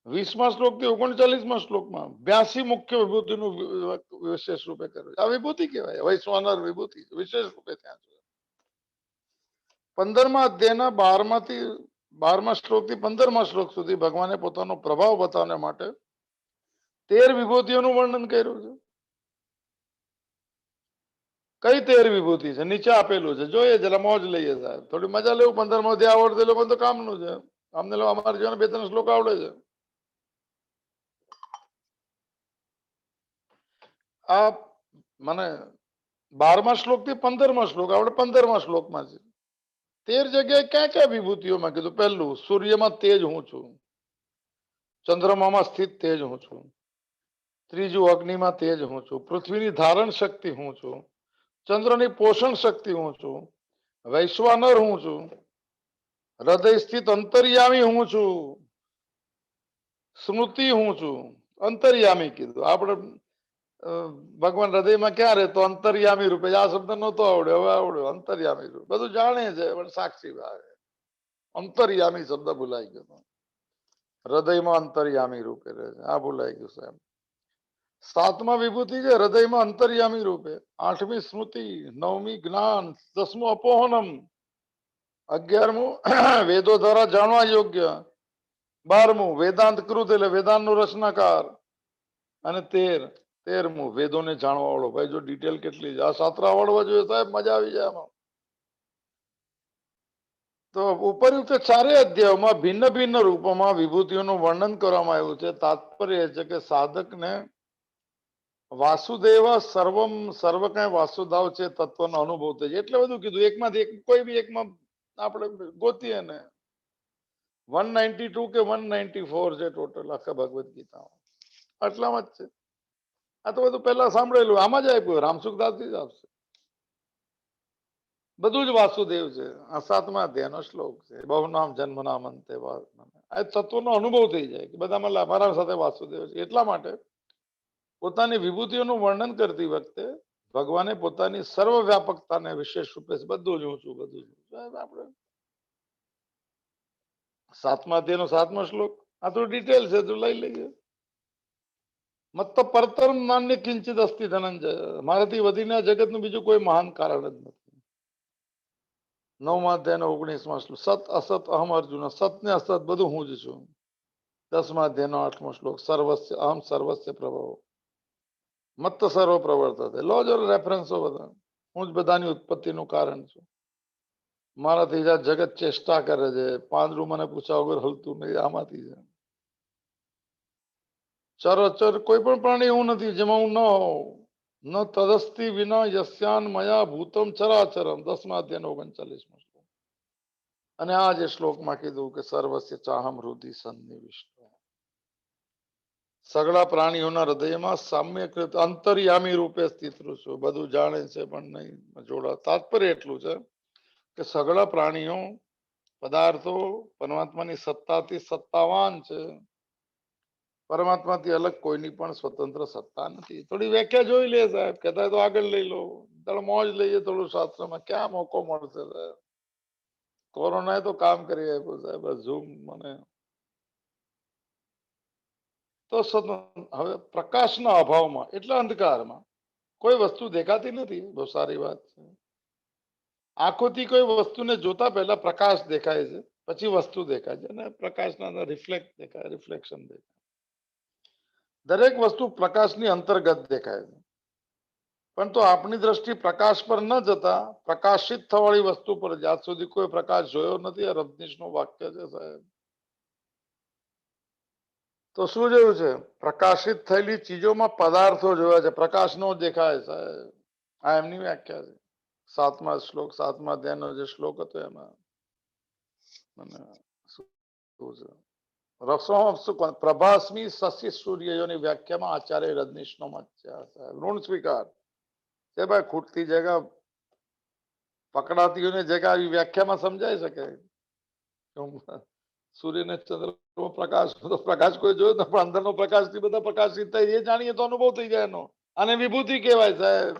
20મા શ્લોકથી 39મા શ્લોકમાં 82 મુખ્ય વિભૂતિનું વિશેષ રૂપે કર્યું. આ વિભૂતિ કહેવાય, વૈશ્વાનર વિભૂતિ વિશેષ રૂપે ત્યાં છે. 15મા અધ્યાયના 12મા શ્લોકથી 15મા શ્લોક સુધી ભગવાને પોતાનો પ્રભાવ બતાવવા માટે 13 વિભૂતિઓનું વર્ણન કર્યું છે. કઈ 13 વિભૂતિ છે નીચે આપેલું છે, જોઈએ જરા મોજ લઈએ સાહેબ, થોડી મજા લેવું. 15મો અધ્યાય આવડતો લોકો તો કામનું છે. અમને લોકો અમારા જીવન 2-3 શ્લોક આવડે છે. આ મને 12મા શ્લોક થી 15મા શ્લોક આપણે 15મા શ્લોકમાં છે. 13 જગ્યાએ ક્યાં ક્યાં વિભૂતિઓમાં કીધું? પહેલું, સૂર્યમાં તેજ હું છું, ચંદ્રમામાં સ્થિત તેજ હું છું. ત્રીજું, અગ્નિમાં તેજ હું છું. પૃથ્વીની ધારણ શક્તિ હું છું. ચંદ્રની પોષણ શક્તિ હું છું. વૈશ્વાનર હું છું. હૃદય સ્થિત અંતર્યામી હું છું. સ્મૃતિ હું છું. અંતર્યામી કીધું. આપણે ભગવાન હૃદયમાં ક્યાં રહેતો? અંતર્યામી રૂપે. આ શબ્દ નહોતો આવડે, હવે આવડ્યો. અંતર્યામી રૂપે બધું જાણે છે પણ સાક્ષી ભાવે. અંતર્યામી શબ્દ ભૂલાઈ ગયો. હૃદયમાં અંતર્યામી રૂપે રહે છે, આ ભૂલાઈ ગયું સાહેબ. 7મા વિભૂતિ છે હૃદયમાં અંતર્યામી રૂપે. 8મી સ્મૃતિ, 9મી જ્ઞાન, 10મું અપોહનમ, 11મું વેદો દ્વારા જાણવા યોગ્ય, 12મું વેદાંત કૃત એટલે વેદાંતનો રચનાકાર, અને 13મું વેદોને જાણવા વાળો. ભાઈ જો ડિટેલ કેટલી છે, આ શાસ્ત્ર આવડવા જોઈએ સાહેબ, મજા આવી જાય આમાં. તો ઉપરયુક્ત 4 અધ્યાયોમાં ભિન્ન ભિન્ન રૂપોમાં વિભૂતિઓનું વર્ણન કરવામાં આવ્યું છે. તાત્પર્ય છે કે સાધકને વાસુદેવ સર્વમ, સર્વ કઈ વાસુદાવ છે તત્વનો અનુભવ થાય. એટલે બધું કીધું. એકમાંથી એક, કોઈ બી એકમાં આપણે ગોતીએ ને. 192 કે 194 છે ટોટલ આખા ભગવદ્ ગીતામાં, આટલામાં જ છે. આ તો બધું પહેલા સાંભળેલું, આમાં જ આપ્યું, રામસુખદાસજી જ આપશે. બધું જ વાસુદેવ છે. આ 7મા અધ્યાયનો શ્લોક છે. બહુ નામ જન્મ નામ અંતે આ તત્વનો અનુભવ થઈ જાય કે બધા મારા સાથે વાસુદેવ છે. એટલા માટે પોતાની વિભૂતિઓનું વર્ણન કરતી વખતે ભગવાને પોતાની સર્વ વ્યાપકતાને વિશેષ રૂપે બધું જ હું છું, બધું જ આપણે 7મા અધ્યાયનો 7મો શ્લોક, આ તો ડિટેલ છે, તો લઈ લઈએ. મત પરતરમ નાન્ય કિંચિત અસ્તિ ધનંજય, મારાથી વધીને જગતનું બીજું કોઈ મહાન કારણ જ નથી. 9મા અધ્યાયનો 19મા શ્લોક, સત અસત અહમ અર્જુન, સત ને અસત બધું હું જ છું. 10મા અધ્યાયનો 8મો શ્લોક, સર્વસ્ય અહમ સર્વસ્ય પ્રભવ, મત સર્વ પ્રવર્તતે. લો જો રેફરન્સો બધા, હું જ બધાની ઉત્પત્તિનું કારણ છું. મારાથી જગત ચેષ્ટા કરે છે, પાંદડું મને પૂછ્યા વગર હલતું નહીં, આમાંથી છે. ચરચર કોઈ પણ પ્રાણી એવું નથી જેમાં હું ન હોઉં. ન તદસ્તિ વિના યસ્યાન મયા ભૂતમ ચરાચરમ. 10મા અધ્યાયનો 39મો શ્લોક. અને આ જે શ્લોકમાં કીધું કે સર્વસ્ય ચાહમ હૃદય સન્નિવિષ્ટ, સગળા પ્રાણીઓના હૃદયમાં સામ્યકૃત અંતર્યામી રૂપે સ્થિત છું. બધું જાણે છે પણ નહીં જોડા. તાત્પર્ય એટલું છે કે સગળા પ્રાણીઓ પદાર્થો પરમાત્માની સત્તાથી સત્તાવાન છે. પરમાત્માથી અલગ કોઈની પણ સ્વતંત્ર સત્તા નથી. થોડી વ્યાખ્યા જોઈ લે સાહેબ, કહેતા તો આગળ લઈ લો, થોડો મોજ લઈએ થોડું શાસ્ત્રમાં. ક્યાં મોકો મળશે સાહેબ? કોરોનાએ તો કામ કરી આપ્યું સાહેબ. ઝૂમ મને તો હવે પ્રકાશના અભાવમાં એટલે અંધકારમાં કોઈ વસ્તુ દેખાતી નથી. બહુ સારી વાત છે. આંખોથી કોઈ વસ્તુને જોતા પહેલા પ્રકાશ દેખાય છે, પછી વસ્તુ દેખાય છે, અને પ્રકાશના રિફ્લેક્ટ દેખાય, રિફ્લેક્શન દેખાય. દરેક વસ્તુ પ્રકાશની અંતર્ગત દેખાય છે. પણ તો આપણી દ્રષ્ટિ પ્રકાશ પર ન જતા પ્રકાશિત થવાળી વસ્તુ પર. જ્યાં સુધી કોઈ પ્રકાશ જોયો નથી. આ રજનીશનું વાક્ય છે સાહેબ. તો શું જોયું છે? પ્રકાશિત થયેલી ચીજોમાં પદાર્થો જોયા છે, પ્રકાશ નો દેખાય સાહેબ. આ એમની વ્યાખ્યા છે. 7મા શ્લોક, 7મા અધ્યાયનો જે શ્લોક હતો એમાં પ્રભાસ્મી સસ્ય સૂર્યની વ્યાખ્યામાં આચાર્ય રજનીશનો મત છે. ઋણ સ્વીકાર છે ભાઈ. ખૂટતી જગા પકડાતીઓને જગા આવી વ્યાખ્યામાં સમજાઈ શકે. સૂર્યને ચંદ્ર પ્રકાશ, પ્રકાશ કોઈ જોયો તો પણ અંદરનો પ્રકાશ થી બધા પ્રકાશિત થાય એ જાણીએ તો અનુભવ થઈ જાય એનો. અને વિભૂતિ કહેવાય સાહેબ.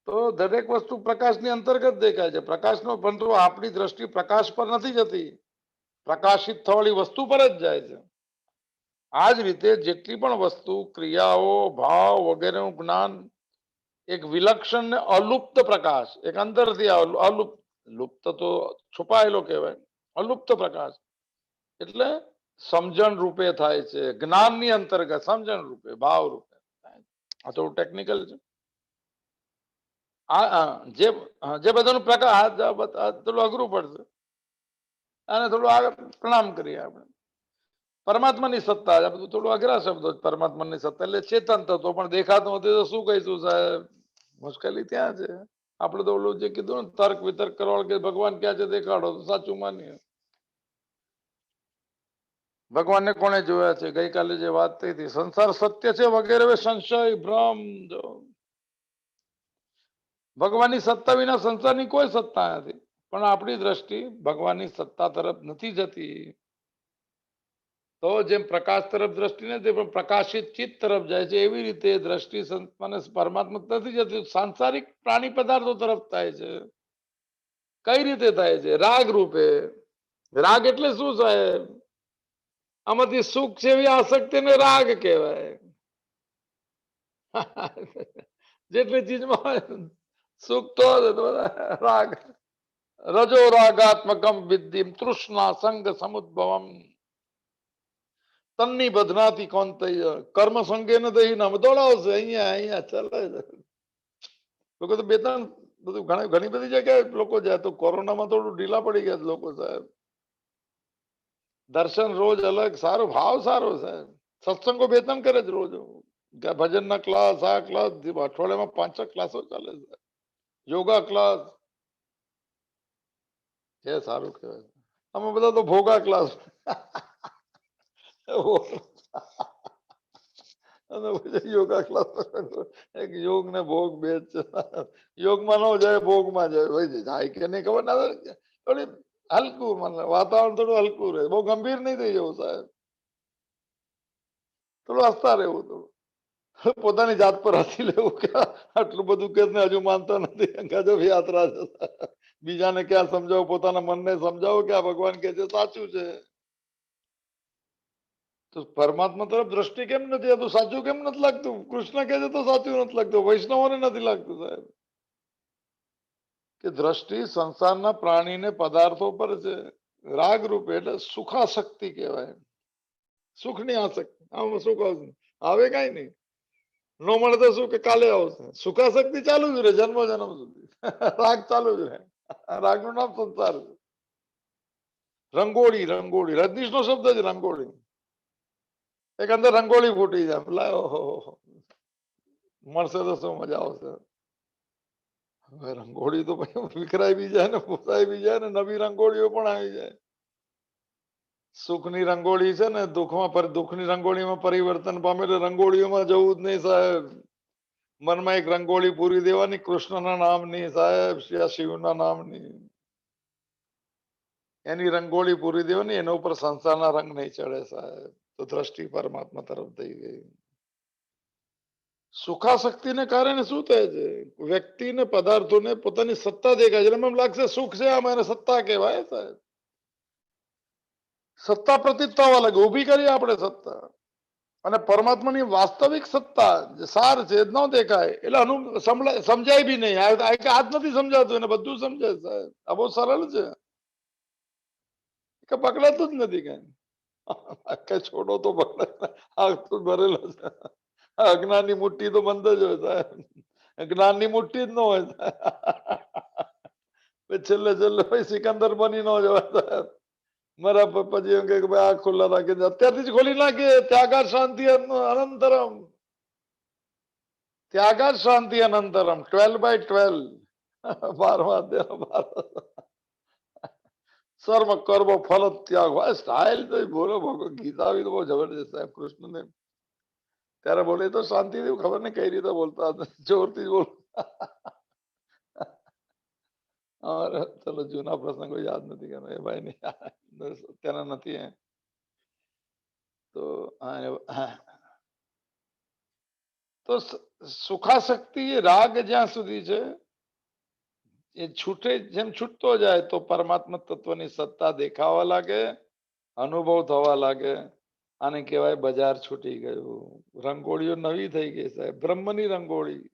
તો દરેક વસ્તુ પ્રકાશની અંતર્ગત દેખાય છે. પ્રકાશનો પરંતુ આપણી દ્રષ્ટિ પ્રકાશ પર નથી જતી, પ્રકાશિત થવાળી વસ્તુ પર જ જાય છે. આ જ રીતે જેટલી પણ વસ્તુ, ક્રિયાઓ, ભાવ વગેરેનું જ્ઞાન એક વિલક્ષણ ને અલુપ્ત પ્રકાશ, એક અંદરથી અલુપ્ત, લુપ્ત તો છુપાયેલો કહેવાય, અલુપ્ત પ્રકાશ એટલે સમજણ રૂપે થાય છે, જ્ઞાનની અંતર્ગત સમજણ રૂપે, ભાવ રૂપે. આ થોડું ટેકનિકલ છે. જે બધાનું પ્રકાશ થોડું અઘરું પડશે, અને થોડું આગળ પ્રણામ કરીએ આપણે. પરમાત્માની સત્તા, આ બધું થોડું અઘરા શબ્દો. પરમાત્માની સત્તા એટલે ચેતન તત્વ, પણ દેખાતું નથી તો શું કહીશું સાહેબ? મુશ્કેલી ત્યાં છે. આપણે તો ઓલું જે કીધું ને, તર્ક વિતર્ક કરવા કે ભગવાન ક્યાં છે દેખાડો તો સાચું માનીએ. ભગવાનને કોણે જોયા છે? ગઈકાલે જે વાત થઈ હતી, સંસાર સત્ય છે વગેરે સંશય ભ્રમ. ભગવાનની સત્તા વિના સંસારની કોઈ સત્તા નથી, પણ આપણી દ્રષ્ટિ ભગવાનની સત્તા તરફ નથી જતી. તો જેમ પ્રકાશ તરફ દ્રષ્ટિ નથી પણ પ્રકાશિત ચિત્ત તરફ જાય છે, એવી રીતે દ્રષ્ટિ પરમાત્મા નથી જતી, સાંસારિક પ્રાણી પદાર્થો તરફ થાય છે. કઈ રીતે થાય છે? રાગ રૂપે. રાગ એટલે શું સાહેબ? આમાંથી સુખ છે એવી આસક્તિને રાગ કહેવાય. જેટલી ચીજમાં સુખ તો રાગ. રજો રાગાત્મકમ વિદ્ધિમ તૃષ્ણા સંગ સમુદ્ભવમ તન્ની બદનાથી કોણ તૈય કર્મ સંગે ને દઈ નામ દોડાવશે અહીંયા ચાલે. લોકો તો બે ત્રણ બધું ઘણી બધી જગ્યાએ લોકો જાય. તો કોરોનામાં થોડું ઢીલા પડી ગયા લોકો સાહેબ. દર્શન રોજ અલગ, સારો ભાવ સારો સાહેબ. સત્સંગો બે ત્રણ કરે જ રોજ. ભજન ના ક્લાસ, આ ક્લાસ, અઠવાડિયામાં 5-6 ક્લાસો ચાલે છે. યોગા ક્લાસ એ સારું કહેવાય. અમે બધા તો ભોગા ક્લાસ. યોગા ક્લાસ, એક યોગ ને ભોગ બે જ છે. યોગમાં ન જાય, ભોગમાં જાય. જાય કે નહીં ખબર ના. થોડી હલકું, મને વાતાવરણ થોડું હલકું રહે, બહુ ગંભીર નહીં થઈ જવું સાહેબ. થોડું હસતા રહેવું, થોડું પોતાની જાત પર હસી લેવું કે આટલું બધું કે હજુ માનતા નથી, ગજબ યાત્રા છે. બીજાને ક્યાં સમજાવો, પોતાના મનને સમજાવો કે આ ભગવાન કે છે સાચું છે. તો પરમાત્મા તરફ દ્રષ્ટિ કેમ નથી આવતું? સાચું કેમ નથી લાગતું? કૃષ્ણ કે છે તો સાચું નથી લાગતું, વૈષ્ણવોને નથી લાગતું સાહેબ. કે દ્રષ્ટિ સંસારના પ્રાણીને પદાર્થો પર છે, રાગ રૂપે. એટલે સુખાશક્તિ કહેવાય. સુખની આસક્તિ. આમાં સુખ આવે કઈ નહીં. ન મળે તો શું કે કાલે આવશે. સુખાશક્તિ ચાલુ જ રહે જન્મ જન્મ સુધી. રાગ ચાલુ જ રહે. રાગનું નામ સંસાર છે. રંગોળી, રંગોળી, રજનીશ નો શબ્દ જ રંગોળી. એક અંદર રંગોળી ફૂટી જાય, લાયો મળશે તો શું મજા આવશે. હવે રંગોળી તો વિખરાઈ બી જાય ને, ફૂસાઈ બી જાય ને, નવી રંગોળીઓ પણ આવી જાય. સુખની રંગોળી છે ને દુઃખમાં, દુઃખની રંગોળીમાં પરિવર્તન પામે. રંગોળીઓમાં જવું જ નહીં સાહેબ. મનમાં એક રંગોળી પૂરી દેવાની, કૃષ્ણના નામની સાહેબ, શિવના નામની. એની રંગોળી પૂરી દેવાની, એના ઉપર સંસારના રંગ નહીં ચડે સાહેબ. તો દ્રષ્ટિ પરમાત્મા તરફ થઈ ગઈ. સુખાશક્તિને કારણે શું થાય છે? વ્યક્તિને પદાર્થોને પોતાની સત્તા દેખાય છે. એમ લાગશે સુખ છે, આમાં એને સત્તા કહેવાય સાહેબ. સત્તા પ્રતીત થવા લાગે, ઉભી કરીએ આપણે સત્તા. અને પરમાત્માની વાસ્તવિક સત્તા સાર છે ન દેખાય એટલે સમજાય બી નહીં. આજ નથી સમજાતું, એને બધું સમજાય સાહેબ. આ બહુ સરળ છે, કે પકડાતું જ નથી કઈ. કઈ છોડો તો પકડે, આગ તો ભરેલો છે. અજ્ઞાનની મુઠ્ઠી તો બંધ જ હોય સાહેબ. જ્ઞાનની મુઠ્ઠી જ ન હોય. છેલ્લે ભાઈ સિકંદર બની ન જવાય સાહેબ. મારા પછી એમ કે ભાઈ આ ખુલ્લા રાખી, અત્યારથી જ ખોલી નાખીએ. ત્યાગાર શાંતિ અનંતરમ, ત્યાગાર શાંતિ અનંતરમ, 12/12. 12 સર્વ કર્મ ફલ ત્યાગ. સ્ટાઇલ તો બોલો ગીતા બી તો બહુ જબરદસ્ત સાહેબ. કૃષ્ણને ત્યારે બોલે તો શાંતિ થી, ખબર નહીં કઈ રીતે બોલતા હતા, જોરથી બોલતા. ચલો જૂના પ્રસંગો યાદ નથી કરતો એ ભાઈ ને, અત્યારના નથી. તો તો સુખાશક્તિ રાગ જ્યાં સુધી છે એ છૂટે, જેમ છૂટતો જાય તો પરમાત્મા તત્વની સત્તા દેખાવા લાગે, અનુભવ થવા લાગે. આને કહેવાય બજાર છૂટી ગયું. રંગોળીઓ નવી થઈ ગઈ સાહેબ, બ્રહ્મની રંગોળી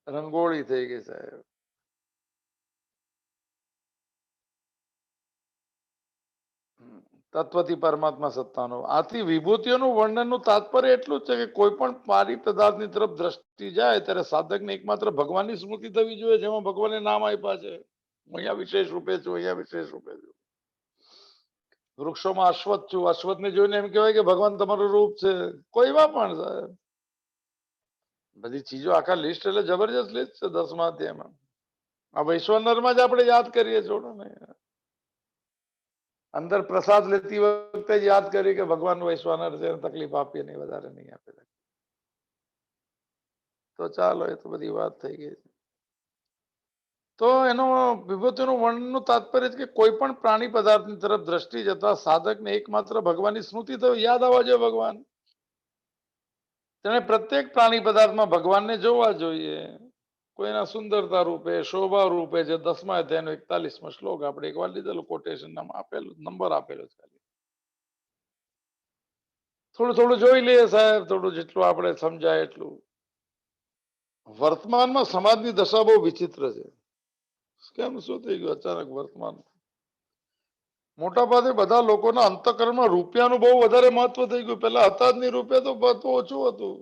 રંગોળી થઈ ગઈ સાહેબ. તત્વથી પરમાત્મા સત્તાનો. આથી વિભૂતિઓનું વર્ણનનું તાત્પર્ય એટલું જ છે કે કોઈ પણ પારી પદાર્થની તરફ દ્રષ્ટિ જાય ત્યારે સાધકને એકમાત્ર ભગવાનની સ્મૃતિ થવી જોઈએ, જેમાં ભગવાને નામ આપ્યા છે. હું અહીંયા વિશેષ રૂપે છું, અહીંયા વિશેષ રૂપે છું. વૃક્ષોમાં અશ્વત્થ છું, અશ્વત્થને જોઈને એમ કહેવાય કે ભગવાન તમારું રૂપ છે. કોઈમાં પણ સાહેબ બધી ચીજો આખા લિસ્ટ એટલે જબરજસ્ત લિસ્ટ છે 10મા અધ્યાયમાં. આ વૈશ્વનરમાં જ આપણે યાદ કરીએ, છોડો ને. અંદર પ્રસાદ લેતી વખતે જ યાદ કરી કે ભગવાન વૈશ્વાનર છે, તકલીફ આપીએ નહીં, વધારે નહીં આપે. તો ચાલો, એ તો બધી વાત થઈ ગઈ. તો એનો વિભૂતિનું વર્ણનનું તાત્પર્ય છે કે કોઈ પણ પ્રાણી પદાર્થની તરફ દ્રષ્ટિ જતા સાધકને એકમાત્ર ભગવાનની સ્મૃતિ તો યાદ આવવા જોઈએ. ભગવાન, તેને પ્રત્યેક પ્રાણી પદાર્થમાં ભગવાનને જોવા જોઈએ. કોઈના સુંદરતા રૂપે, શોભા રૂપે. જે 10મા અધ્યાયનો 41મો શ્લોક આપણે એકવાર લીધેલું, કોટેશન આપેલું, નંબર આપેલો છે. થોડું થોડું જોઈ લઈએ સાહેબ, થોડું જેટલું આપણે સમજાય એટલું. વર્તમાનમાં સમાજની દશા બહુ વિચિત્ર છે. કેમ, શું થઈ ગયું અચાનક વર્તમાન? મોટા ભાગે બધા લોકોના અંતકરણમાં રૂપિયાનું બહુ વધારે મહત્વ થઈ ગયું. પેલા હતા જ નહીં રૂપિયા, તો બધું ઓછું હતું.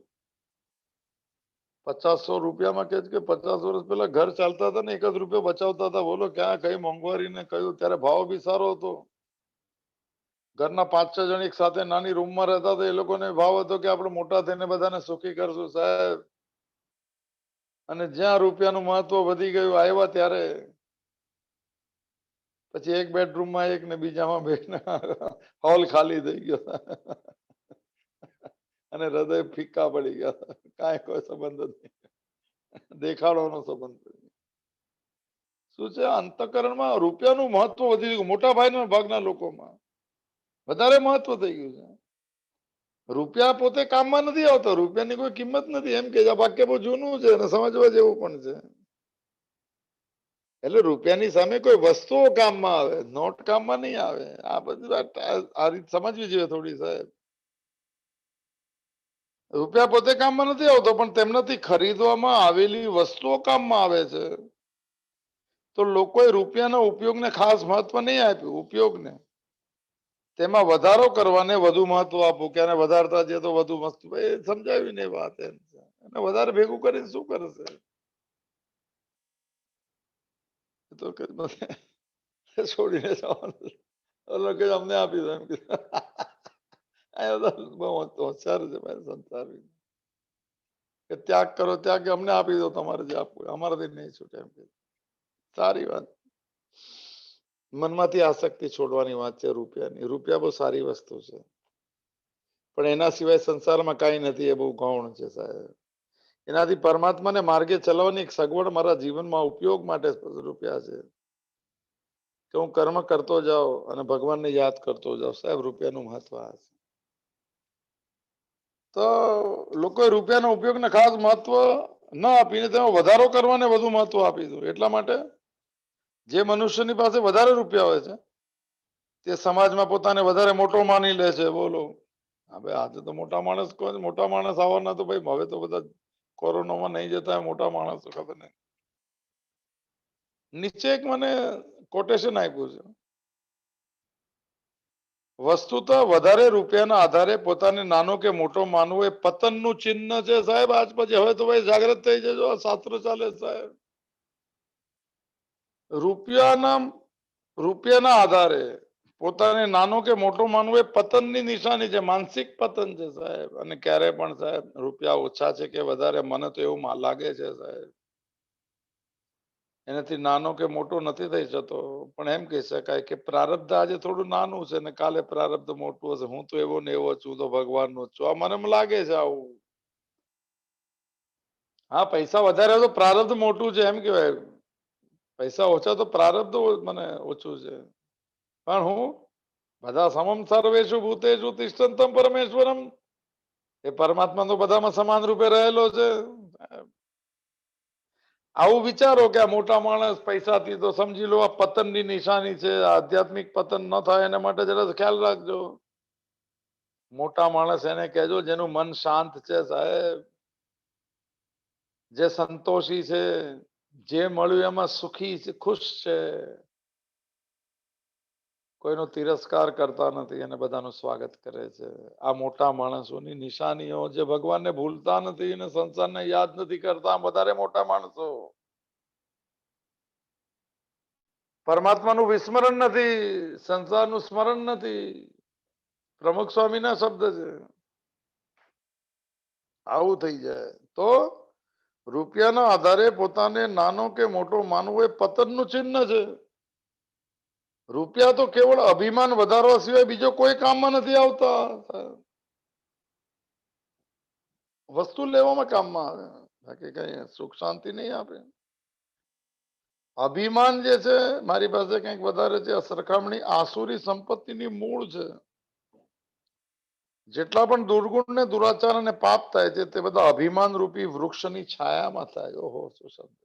50-100 રૂપિયામાં કે 50 વર્ષ પહેલા ઘર ચાલતા હતા ને 1 જ રૂપિયો બચાવતા હતા. બોલો ક્યાં કઈ મોંઘવારી ને કયું. ત્યારે ભાવ બી સારો હતો. ઘરના 5-6 જણ એક સાથે નાની રૂમમાં રહેતા હતા. એ લોકોને ભાવ હતો કે આપણે મોટા થઈને બધાને સુખી કરશું સાહેબ. અને જ્યાં રૂપિયાનું મહત્વ વધી ગયું આવ્યા ત્યારે પછી એક બેડરૂમમાં એક ને બીજામાં બે, હોલ ખાલી થઈ ગયો અને હૃદય ફીકા પડી ગયા. કાંઈ કોઈ સંબંધ નથી, દેખાડોનો સંબંધ. શું છે, અંતકરણમાં રૂપિયાનું મહત્વ વધી ગયું. મોટા ભાગના લોકોમાં વધારે મહત્વ થઈ ગયું છે. રૂપિયા પોતે કામમાં નથી આવતો, રૂપિયાની કોઈ કિંમત નથી. એમ કે આ વાક્ય બહુ જૂનું છે અને સમજવા જેવું પણ છે. એટલે રૂપિયાની સામે કોઈ વસ્તુઓ કામમાં આવે, નોટ કામમાં નહીં આવે. આ બધી વાત આ રીત સમજવી જોઈએ થોડી સાહેબ. રૂપિયા પોતે કામમાં નથી આવતો, પણ તેમનાથી ખરીદવામાં આવેલી વસ્તુઓ કામમાં આવે છે. તો લોકોએ રૂપિયાના ઉપયોગને ખાસ મહત્વ નહીં આપ્યું. ઉપયોગને, તેમાં વધારો કરવાને વધુ મહત્વ આપવું. કે વધારતા જે તો વધુ મસ્ત સમજાવી ને વાત. એને વધારે ભેગું કરીને શું કરશે? તો છોડીને જવાનું કે અમને આપી દો એમ કીધું. બહુ હોશિયાર છે ભાઈ સંસાર. કે ત્યાગ કરો, ત્યાગ અમને આપી દો, તમારે જે આપવું અમારાથી નહીં છૂટે એમ કે. સારી વાત. મનમાંથી આસક્તિ છોડવાની વાત છે રૂપિયાની. રૂપિયા બહુ સારી વસ્તુ છે, પણ એના સિવાય સંસારમાં કાંઈ નથી. એ બહુ ગૌણ છે સાહેબ. એનાથી પરમાત્માને માર્ગે ચલાવવાની એક સગવડ મારા જીવનમાં ઉપયોગ માટે રૂપિયા છે. કે હું કર્મ કરતો જાઉં અને ભગવાનને યાદ કરતો જાઉં. સાહેબ રૂપિયાનું મહત્વ આ છે. તો લોકોએ રૂપિયાના ઉપયોગને ખાસ મહત્વ ન આપીને તેમાં વધારો કરવાને વધુ મહત્વ આપી દીધું. એટલા માટે જે મનુષ્યની પાસે વધારે રૂપિયા હોય છે તે સમાજમાં પોતાને વધારે મોટો માની લે છે. બોલો, હવે આજે તો મોટા માણસ કોઈ, મોટા માણસ આવવાના તો ભાઈ હવે તો બધા કોરોનામાં નહીં જતા મોટા માણસો. ખબર નહીં. નીચે એક મને કોટેશન આપ્યું છે. વસ્તુતઃ વધારે રૂપિયાના આધારે પોતાને નાનો કે મોટો માનવો એ પતનનું ચિહ્ન છે સાહેબ. આજ પછી હવે તો ભાઈ જાગ્રત થઈ જજો. આ શાસ્ત્ર ચાલે સાહેબ. રૂપિયાના આધારે પોતાને નાનો કે મોટો માનવો એ પતનની નિશાની છે, માનસિક પતન છે સાહેબ. અને ક્યારે પણ સાહેબ રૂપિયા ઓછા છે કે વધારે, મને તો એવું લાગે છે સાહેબ, એનાથી નાનો કે મોટો નથી થઈ જતો. પણ એમ કહી શકાય કે પ્રારબ્ધ આજે થોડું નાનું છે ને કાલે પ્રારબ્ધ મોટું હશે. હું તો એવો ને એવો છું, તો ભગવાનનો છું. આ મને લાગે છે આવું. હા, પૈસા વધારે તો પ્રારબ્ધ મોટું છે એમ કહેવાય. પૈસા ઓછા તો પ્રારબ્ધ મને ઓછું છે. પણ હું બધા સમમ સર્વેષુ ભૂતેષુ તિષ્ઠન્તમ પરમેશ્વરમ એ પરમાત્મા તો બધામાં સમાન રૂપે રહેલો છે. આવું વિચારો કે આ મોટા માણસ પૈસાથી તો સમજી લો આ પતનની નિશાની છે. આધ્યાત્મિક પતન ન થાય એના માટે જરા ખ્યાલ રાખજો. મોટા માણસ એને કહેજો જેનું મન શાંત છે સાહેબ, જે સંતોષી છે, જે મળ્યું એમાં સુખી છે, ખુશ છે, કોઈનો તિરસ્કાર કરતા નથી અને બધાનું સ્વાગત કરે છે. આ મોટા માણસોની નિશાનીઓ, જે ભગવાનને ભૂલતા નથી અને સંસારને યાદ નથી કરતા, વધારે મોટા માણસો. પરમાત્માનું વિસ્મરણ નથી, સંસારનું સ્મરણ નથી. પ્રમુખ સ્વામીના શબ્દ છે. આવું થઈ જાય તો રૂપિયાના આધારે પોતાને નાનો કે મોટો માનવો એ પતનનું ચિહ્ન છે. રૂપિયા તો કેવળ અભિમાન વધારવા સિવાય બીજો કોઈ કામમાં નથી આવતા. વસ્તુ લેવામાં કામમાં આવે, બાકી કઈ સુખ શાંતિ નહીં આપે. અભિમાન જે છે, મારી પાસે કંઈક વધારે છે, સરખામણી આસુરી સંપત્તિની મૂળ છે. જેટલા પણ દુર્ગુણ ને દુરાચાર અને પાપ થાય છે તે બધા અભિમાન રૂપી વૃક્ષની છાયામાં થાય. ઓહો, શું શબ્દ!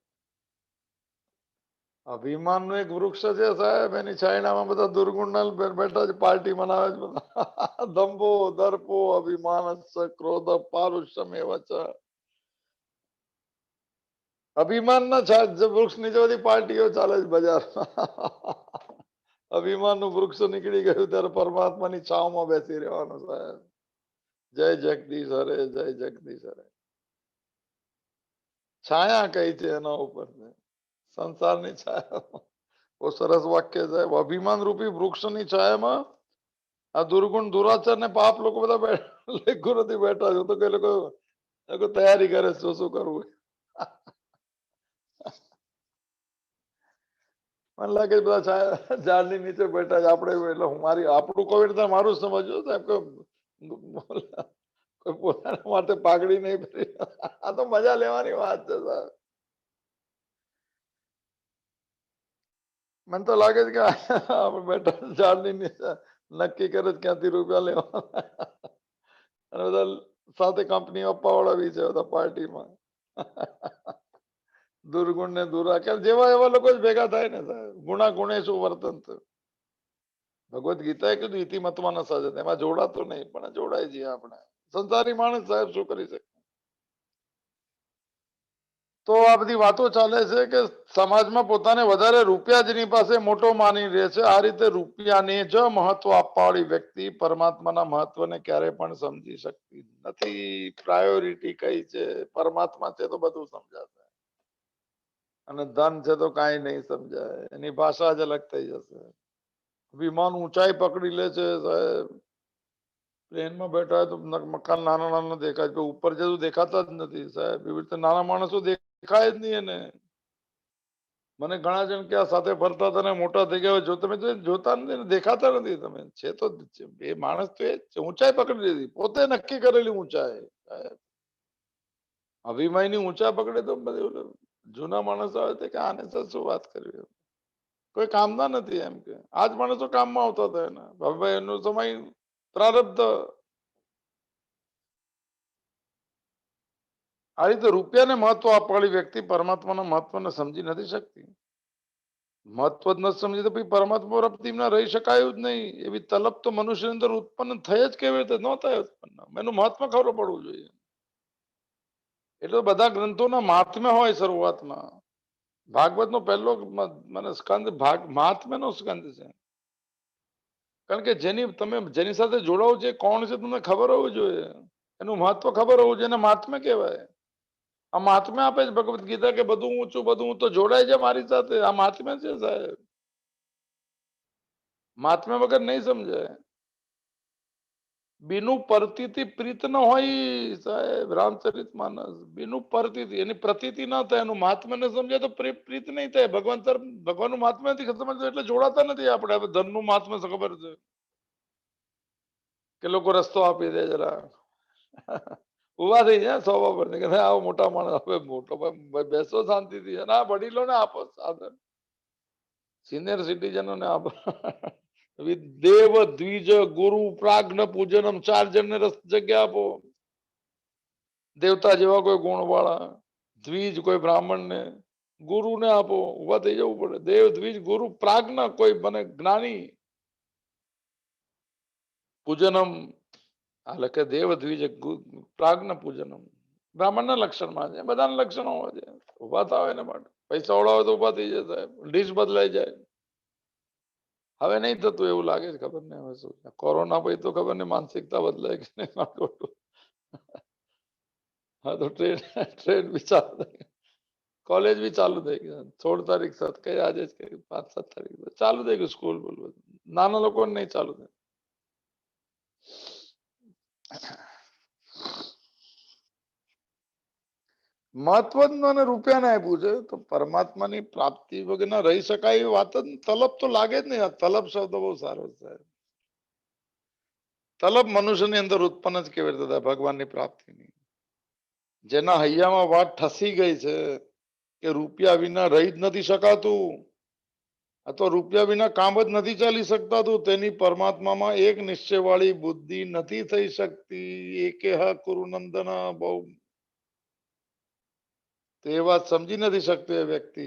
અભિમાન નું એક વૃક્ષ છે સાહેબ, એની છાયણામાં બધા દુર્ગુણ બેઠા છે, પાર્ટી મનાવે છે બધા. દંભો દર્પો અભિમાન ક્રોધ પારુષમ એવા છે. અભિમાન ના વૃક્ષ નીચે બધી પાર્ટીઓ ચાલે છે બજારમાં. અભિમાન નું વૃક્ષ નીકળી ગયું ત્યારે પરમાત્માની છાવમાં બેસી રહેવાનું સાહેબ. જય જગદીશ હરે, જય જગદીશ હરે. છાયા કઈ છે એના ઉપર, સંસારની છાયા. બહુ સરસ વાક્ય સાહેબ. અભિમાન રૂપી વૃક્ષની છાયામાં આ દુર્ગુણ દુરાચાર ને પાપ લોકો બધા લેખું નથી બેઠા છે. તો કઈ લોકો તૈયારી કરે શું શું કરવું. મને લાગે બધા ઝાડની નીચે બેઠા છે. આપણે એટલે હું મારી આપણું કોવિડ મારું સમજવું સાહેબ કે કોઈ પોતાના માટે પાઘડી નહીં પહેરી. આ તો મજા લેવાની વાત છે સાહેબ. મને તો લાગે છે કે આપણે બેઠા ઝાડની નીચે નક્કી કરે છે ક્યાંથી રૂપિયા લેવા. અને બધા સાથે કંપની અપાવડા બી છે બધા પાર્ટીમાં. દુર્ગુણ ને દુરાચાર જેવા એવા લોકો જ ભેગા થાય ને સાહેબ. ગુણા ગુણે શું વર્તન થયું. ભગવદ ગીતાએ કીધું ઇતિમતમાં ન સજત, એમાં જોડાતો નહીં, પણ જોડાય જઈએ આપણે. સંસારી માણસ સાહેબ શું કરી શકે. તો આ બધી વાતો ચાલે છે કે સમાજમાં પોતાને વધારે રૂપિયા જેની પાસે મોટો માની રહે છે. આ રીતે રૂપિયાને જ મહત્વ આપવા વાળી વ્યક્તિ પરમાત્માના મહત્વને ક્યારેય પણ સમજી શકતી નથી. પ્રાયોરિટી કઈ છે, પરમાત્મા છે તો બધું સમજાશે, અને ધન છે તો કાંઈ નહીં સમજાય. એની ભાષા જ અલગ થઈ જશે. વિમાન ઊંચાઈ પકડી લે છે સાહેબ. પ્લેનમાં બેઠા હોય તો મકાન નાના નાના દેખાય છે, ઉપર જતું દેખાતા જ નથી સાહેબ. એવી રીતે નાના માણસો દેખાય જ નહીં એને. મને ઘણા જણ કે સાથે ફરતા હતા ને મોટા થઈ ગયા, જો તમે જોતા નથી ને દેખાતા નથી. તમે છે તો એ માણસ તો એ જ ઊંચાઈ પકડી લીધી, પોતે નક્કી કરેલી ઊંચાઈ. અભિમાનની ઊંચાઈ પકડે તો બધું જૂના માણસ આવે તે કે આને શું વાત કરવી, કોઈ કામના નથી એમ કે. આજ માણસો કામમાં આવતા હતા એના. હવે એનો સમય પ્રારબ્ધ. આ રીતે રૂપિયાને મહત્વ આપવાળી વ્યક્તિ પરમાત્માના મહત્વને સમજી નથી શકતી. મહત્વ જ ન સમજી તો પછી પરમાત્મા પ્રાપ્તિ ના રહી શકાયું જ નહીં. એવી તલબ તો મનુષ્યની અંદર ઉત્પન્ન થઈ જ કેવી રીતે ન થાય ઉત્પન્ન. એનું મહત્વ ખબર પડવું જોઈએ. એટલે બધા ગ્રંથોના મહાત્મ્ય હોય શરૂઆતમાં. ભાગવત નો પહેલો મને સ્કંદ મહાત્મ્ય નો સ્કંદ છે. કારણ કે જેની સાથે જોડાવું છે કોણ છે તમને ખબર હોવું જોઈએ. એનું મહત્વ ખબર હોવું જોઈએ, એને મહાત્મ્ય કહેવાય. આ મહાત્મ્ય આપે છે ભગવદ ગીતા કે બધું ઊંચું બધું હું તો જોડાય છે મારી સાથે. આ મહાત્મ્ય છે સાહેબ. મહાત્મ્ય વગર નહીં સમજાય. બીનું પરતીથી પ્રીત ન હોય સાહેબ. રામચરિત માનસ બીનું પરતીથી, એની પ્રતીતિ ના થાય, એનું મહાત્મ્ય ન સમજાય તો પ્રીત નહીં થાય. ભગવાનનું મહાત્મ્ય નથી સમજતું એટલે જોડાતા નથી આપણે. હવે ધનનું મહાત્મ્ય ખબર છે કે લોકો રસ્તો આપી દે જરા ઉભા થઈ જાય સોફા પર કે આવો મોટા માણસ. હવે મોટો બેસો શાંતિથી. ના, વડીલોને આપો સાધન, સિનિયર સિટીઝનોને આપો. દેવ દ્વિજ ગુરુ પ્રાજ્ઞ પૂજનમ 4 જણને જગ્યા આપો. દેવતા જેવા કોઈ ગુણવાળા દ્વિજ કોઈ બ્રાહ્મણને ગુરુને આપો, ઉભા થઈ જવું પડે. દેવ દ્વિજ ગુરુ પ્રાજ્ઞ કોઈ બને જ્ઞાની પૂજનમ એટલે કે દેવ દ્વિજ પ્રાજ્ઞ પૂજનમ બ્રાહ્મણના લક્ષણમાં છે. બધાના લક્ષણો હોય છે. ઉભા થાવ એના માટે પૈસા વાળા હોય તો ઉભા થઈ જતા, ડીશ બદલાઈ જાય. હવે નહીં થતું એવું લાગે છે. ખબર નહીં હવે શું કોરોના પછી તો ખબર નહીં માનસિકતા બદલાય કે નહીં. હા તો ટ્રેન ટ્રેન બી ચાલુ થઈ, કોલેજ બી ચાલુ થઈ ગયું. 16 તારીખ સાત કઈ આજે જ કઈ 5-7 તારીખ ચાલુ થઈ ગયું સ્કૂલ બોલ. નાના લોકોને નહીં ચાલુ થાય. મહત્વ જ મને રૂપિયાને આપ્યું છે તો પરમાત્માની પ્રાપ્તિ વગર રહી શકાય એવી વાત જ તલબ તો લાગે જ નહીં. તલબ શબ્દ બહુ સારો છે. તલબ મનુષ્યની અંદર ઉત્પન્ન જ કેવી રીતે થાય ભગવાનની પ્રાપ્તિની. જેના હૈયામાં વાત ઠસી ગઈ છે કે રૂપિયા વિના રહી જ નથી શકાતું અથવા રૂપિયા વિના કામ જ નથી ચાલી શકતાતું, તેની પરમાત્મામાં એક નિશ્ચયવાળી બુદ્ધિ નથી થઈ શકતી. એકેહ કુરુનંદન બહુ તે વાત સમજી નથી શકતો એ વ્યક્તિ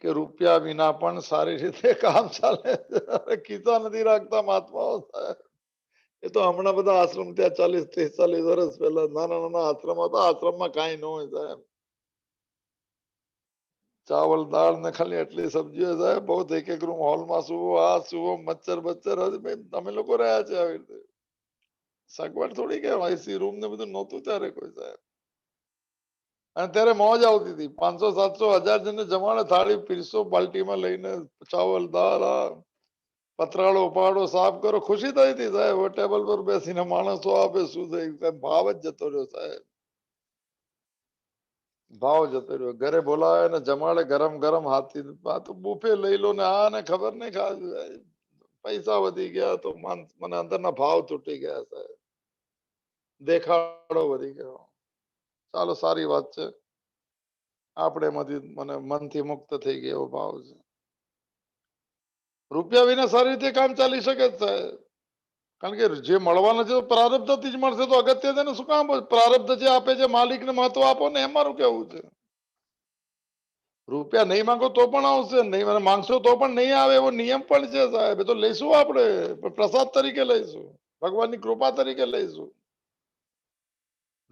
કે રૂપિયા વિના પણ સારી રીતે કામ ચાલે. ખિસ્સા નથી રાખતા મહાત્માઓ. એ તો હમણાં બધા આશ્રમ ત્યાં 40-43 વર્ષ પહેલા નાના નાના આશ્રમ હતા. આશ્રમમાં કાંઈ ન હોય સાહેબ, ચાવલ દાળ ને ખાલી એટલી સબ્જીઓ સાહેબ. બહુ એક રૂમ હોલમાં સુવો, આ સુવો, મચ્છર બચ્ચર. તમે લોકો રહ્યા છે આવી રીતે. સગવડ થોડી કે એસી રૂમ ને બધું નહોતું ત્યારે કોઈ સાહેબ. અને ત્યારે મોજ આવતી હતી. 500-700-1000 જણને જમાડે, થાળી પીરસો બાલ્ટીમાં લઈને, ચાવલ દાળ પતરાળો ઉપાડો સાફ કરો, ખુશી થઈ હતી સાહેબ. ટેબલ પર બેસીને માણસો આપે શું થઈ, ભાવ જ જતો રહ્યો સાહેબ. ભાવ જતો રહ્યો. ઘરે બોલાવે ને જમાડે ગરમ ગરમ હાથી તો બુફે લઈ લો ને આ ને ખબર નહીં ખાધું. પૈસા વધી ગયા તો મને અંદરના ભાવ તૂટી ગયા સાહેબ. દેખાડો વધી ગયો. ચાલો સારી વાત છે. આપણે મને મનથી મુક્ત થઈ ગયો એવો ભાવ છે. રૂપિયા વિના સારી રીતે કામ ચાલી શકે સાહેબ. કારણ કે જે મળવાના છે પ્રારબ્ધથી જ મળશે તો અગત્ય છે ને. શું કામ પ્રારબ્ધ જે આપે છે માલિકને મહત્વ આપો ને, એમ મારું કેવું છે. રૂપિયા નહીં માંગો તો પણ આવશે, નહીં માંગશો તો પણ નહીં આવે એવો નિયમ પણ છે સાહેબ. એ તો લઈશું આપણે પ્રસાદ તરીકે લઈશું, ભગવાનની કૃપા તરીકે લઈશું.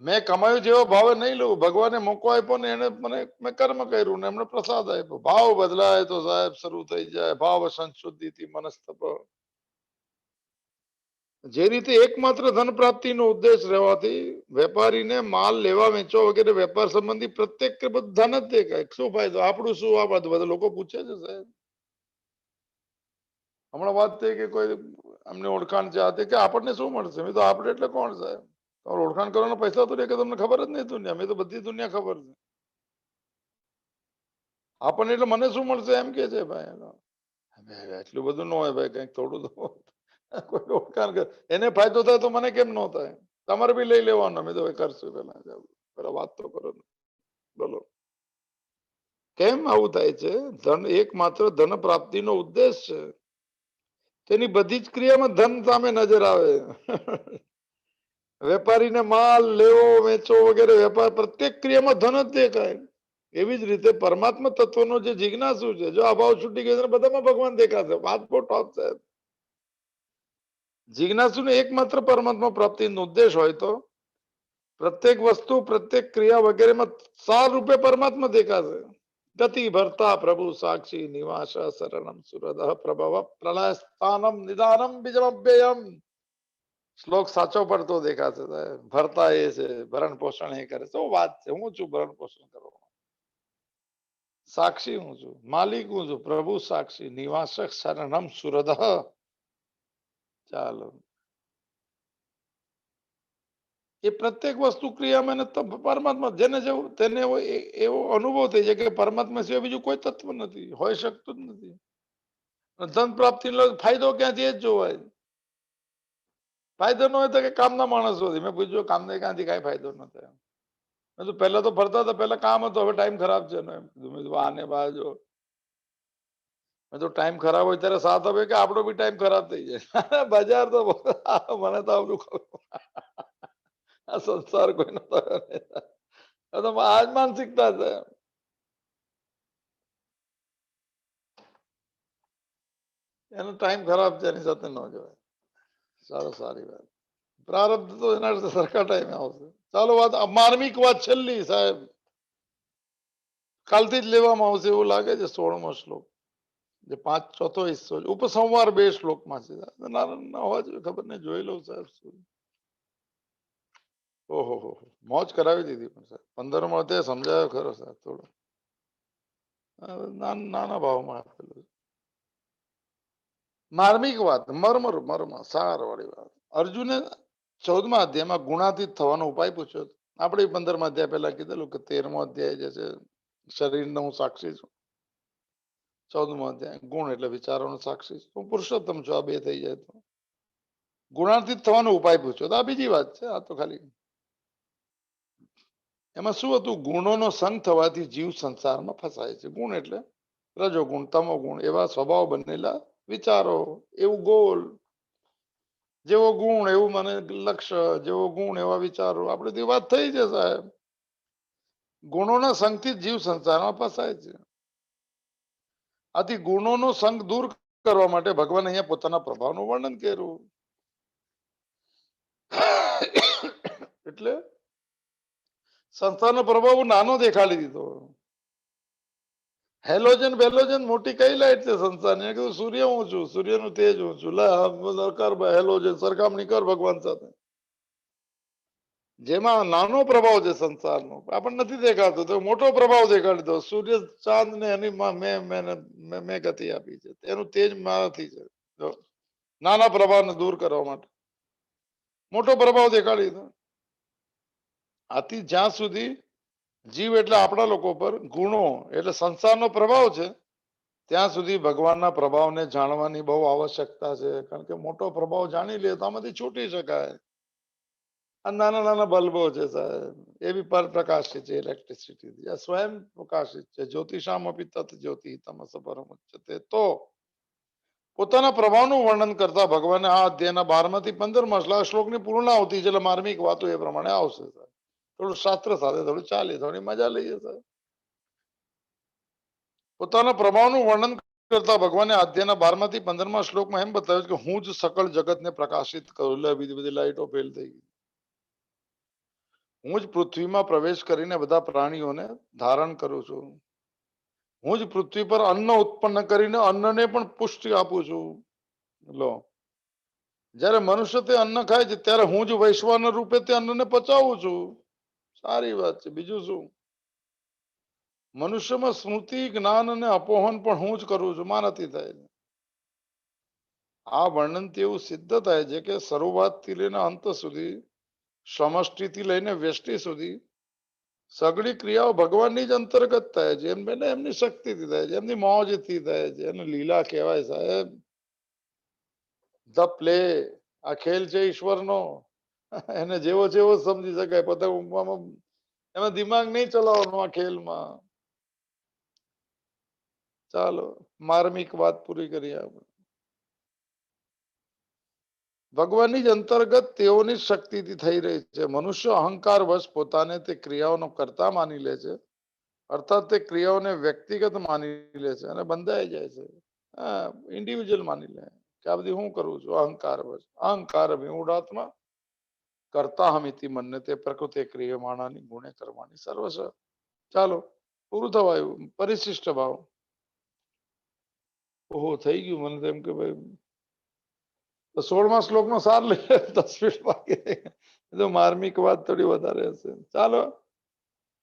મેં કમાયું જેવો ભાવે નહીં લઉં. ભગવાને મોકો આપ્યો ને એને મને મેં કર્મ કર્યું ને એમને પ્રસાદ આપ્યો. ભાવ બદલાય તો સાહેબ શરૂ થઈ જાય ભાવ સંશુદ્ધિથી મનસ્તપ. જે રીતે એકમાત્ર ધન પ્રાપ્તિનો ઉદ્દેશ રહેવાથી વેપારીને માલ લેવા વેચવા વગેરે વેપાર સંબંધી પ્રત્યેક ધન જ દેખાય. શું ફાયદો, આપણું શું આ બધા લોકો પૂછે છે સાહેબ. હમણાં વાત થઈ કે કોઈ અમને ઓળખાણ છે કે આપણને શું મળશે. મેં તો આપણે એટલે કોણ સાહેબ. તમારે ઓળખાણ કરવાના પૈસા તો કે તમને ખબર જ નહીં દુનિયા. મેં તો બધી દુનિયા ખબર છે. આપણને એટલે મને શું મળશે એમ કે છે ભાઈ. એટલું બધું ન હોય ભાઈ, કઈક થોડું તો કોઈ ઓળખાણ કર. એને ફાયદો થાય તો મને કેમ ન થાય. તમારે બી લઈ લેવાનો. મેં તો કરશું પેલા વાત તો કરો. બોલો કેમ આવું થાય છે. ધન એકમાત્ર ધન પ્રાપ્તિનો ઉદ્દેશ છે. તેની બધી જ ક્રિયામાં ધન સામે નજર આવે. વેપારીને માલ લેવો વેચવો વગેરે વેપાર પ્રત્યેક ક્રિયામાં ધન જ દેખાય. એવી જ રીતે પરમાત્મા તત્વનો જે જિજ્ઞાસુ છે, જો આ ભાવ છૂટી ગયો બધામાં ભગવાન દેખાશે. વાત બહુ ટોપ સાહેબ. જિજ્ઞાસુને એકમાત્ર પરમાત્મા પ્રાપ્તિનો ઉદ્દેશ હોય તો પ્રત્યેક વસ્તુ પ્રત્યેક ક્રિયા વગેરેમાં સાર રૂપે પરમાત્મા દેખાશે. ગતિ ભરતા પ્રભુ સાક્ષી નિવાસ શરણમ સુરદ પ્રભવ પ્રલય સ્થાનમ નિદાનમ બીજમભ્યયમ. શ્લોક સાચો પડતો દેખાશે. ભરતા એ છે, ભરણ પોષણ એ કરે. શું વાત છે. હું છું ભરણ પોષણ કરવા. સાક્ષી હું છું, માલિક હું છું, પ્રભુ સાક્ષી નિવાસક શરણમ સુરદ. ચાલો એ પ્રત્યેક વસ્તુ ક્રિયામાં પરમાત્મા જેને જેવું તેને એવો અનુભવ થઈ જાય કે પરમાત્મા સિવાય બીજું કોઈ તત્વ નથી, હોઈ શકતું જ નથી. ધન પ્રાપ્તિ ફાયદો ક્યાંથી જ જોવાય. ફાયદો ન હોય તો કે કામના માણસોથી. મેં પૂછ્યું કામને ક્યાંથી કઈ ફાયદો ન થાય. પહેલા તો ફરતા હતા, પહેલા કામ હતો, હવે ટાઈમ ખરાબ છે ને. આને બાજુ તો ટાઈમ ખરાબ હોય ત્યારે સાથ આપે કે આપણો બી ટાઈમ ખરાબ થઈ જાય. બજાર તો મને તો આવડું ખબર. આ સંસાર કોઈનો થયો નહીં. આ તો આ જ માનસિકતા છે. એનો ટાઈમ ખરાબ છે, એની સાથે ન જોવાય. સારી વાત. પ્રારબ્ધ તો એના સાથે સરખા ટાઈમે આવશે. ચાલો વાત માર્મિક વાત છેલ્લી સાહેબ, કાલથી જ લેવામાં આવશે એવું લાગે છે. 16મો શ્લોક, જે ચોથો હિસ્સો છે. ઉપસંહાર 2 શ્લોકમાં છે. ના હોવા જોઈએ, ખબર નહીં, જોઈ લઉં સાહેબ. ઓહો હો, મોજ કરાવી દીધી પણ સાહેબ. 15મો અધ્યાય સમજાયો ખરો સાહેબ થોડો. નાના ભાવમાં આપેલું. માર્મિક વાત, મર્મ સાર વાળી વાત. અર્જુને 14મા અધ્યાયમાં ગુણાતીત થવાનો ઉપાય પૂછ્યો. આપણે 15મા અધ્યાય પહેલા કીધેલું કે 13મો અધ્યાય જે છે શરીરનો હું સાક્ષી છું. 14મો અધ્યાય ગુણ એટલે વિચારોનો સાક્ષી છું. હું પુરુષોત્તમ છું. આ બે થઈ જાય તો ગુણાતીત થવાનો ઉપાય પૂછ્યો. તો આ બીજી વાત છે. આ તો ખાલી એમાં શું હતું, ગુણોનો સંગ થવાથી જીવ સંસારમાં ફસાય છે. ગુણ એટલે રજોગુણ, તમોગુણ એવા સ્વભાવ બનેલા વિચારો. એવું ગોલ, જેવો ગુણ એવું મને લક્ષ્ય, જેવો ગુણ એવા વિચારો. આપણે વાત થઈ છે સાહેબ. ગુણોના સંગથી જીવ સંસારમાં ફસાય છે. આથી ગુણોનો સંગ દૂર કરવા માટે ભગવાન અહીંયા પોતાના પ્રભાવનું વર્ણન કર્યું. એટલે સંસ્થાનો પ્રભાવ નાનો દેખાડી દીધો. હેલોજન બેલોજન મોટી કઈ લાઈટ છે સંસ્થાની? કીધું સૂર્ય હું છું, સૂર્યનું તેજ હું છું. લે હેલોજન સરખામણી કર ભગવાન સાથે. જેમાં નાનો પ્રભાવ છે સંસારનો, આપણને નથી દેખાતો, તો મોટો પ્રભાવ દેખાડી દો. સૂર્ય ચાંદ ને એની મેં ગતિ આપી છે, એનું તેજ મારાથી છે. નાના પ્રભાવને દૂર કરવા માટે મોટો પ્રભાવ દેખાડી દો. આથી જ્યાં સુધી જીવ એટલે આપણા લોકો પર ગુણો એટલે સંસારનો પ્રભાવ છે, ત્યાં સુધી ભગવાનના પ્રભાવને જાણવાની બહુ આવશ્યકતા છે. કારણ કે મોટો પ્રભાવ જાણી લે તો આમાંથી છૂટી શકાય. આ નાના નાના બલ્બો છે સાહેબ, એ બી પરપ્રકાશિત છે. ઇલેક્ટ્રિસિટી સ્વયં પ્રકાશિત છે. જ્યોતિષામ અપી તત જ્યોતિ તમસ પરમુચ્યતે. તો પોતાના પ્રભાવનું વર્ણન કરતા ભગવાને આ અધ્યાયના 12માંથી 15મા શ્લોકની પૂર્ણાહુતિ છે. એટલે માર્મિક વાતો એ પ્રમાણે આવશે. થોડું શાસ્ત્ર સાથે થોડું ચાલે, થોડી મજા લઈએ સાહેબ. પોતાના પ્રભાવનું વર્ણન કરતા ભગવાને અધ્યાયના 12માંથી 15મા શ્લોકમાં એમ બતાવ્યું કે હું જ સકળ જગતને પ્રકાશિત કરું. એટલે બીજી બધી લાઈટો ફેલ થઈ ગઈ. હું જ પૃથ્વીમાં પ્રવેશ કરીને બધા પ્રાણીઓને ધારણ કરું છું. હું જ પૃથ્વી પર અન્ન ઉત્પન્ન કરીને અન્નને પણ પુષ્ટિ આપું છું. લો, જ્યારે મનુષ્ય તે અન્ન ખાય છે ત્યારે હું જ વૈશ્વાનર રૂપે તે અન્નને પચાવું છું. સારી વાત છે. બીજું શું? મનુષ્યમાં સ્મૃતિ, જ્ઞાન અને અપોહન પણ હું જ કરું છું, મારાથી થાય છે. આ વર્ણનથી એવું સિદ્ધ થાય છે કે શરૂઆતથી લઈને અંત સુધી, સમષ્ટિથી લઈને વ્યષ્ટિ સુધી સગળી ક્રિયાઓ ભગવાનની જ અંતર્ગત થાય છે. એમની શક્તિથી થાય છે, એમની મોજથી થાય છે. એને લીલા કહેવાય સાહેબ. ધ પ્લે, આ ખેલ છે ઈશ્વરનો. એને જેવો જેવો સમજી શકાય. પતંગ ઉગવામાં એમાં દિમાગ નહીં ચલાવવાનું આ ખેલમાં. ચાલો, માર્મિક વાત પૂરી કરીએ આપણે. ભગવાનની જ અંતર્ગત તેઓની શક્તિથી થઈ રહી છે. મનુષ્ય અહંકાર વશ પોતાને તે ક્રિયાઓનો કરતા માની લે છે, અર્થાત તે ક્રિયાઓને વ્યક્તિગત માની લે છે અને બંધાઈ જાય છે. ઇન્ડિવિજ્યુઅલ માની લે કે આ બધી હું કરું છું. અહંકાર વશ, અહંકાર વિમૂઢાત્મા કરતા હમિતિ મનને તે પ્રકૃતિ ક્રિયમાણાની ગુણે કરવાની સર્વસ્વ. ચાલો, પૂરું થવાયું. પરિશિષ્ટ ભાવ. ઓહો, થઈ ગયું. મને તેમ કે ભાઈ 16મા શ્લોકનો સાર લઈએ. 10 મિનિટ બાકી. માર્મિક વાત થોડી વધારે હશે. ચાલો,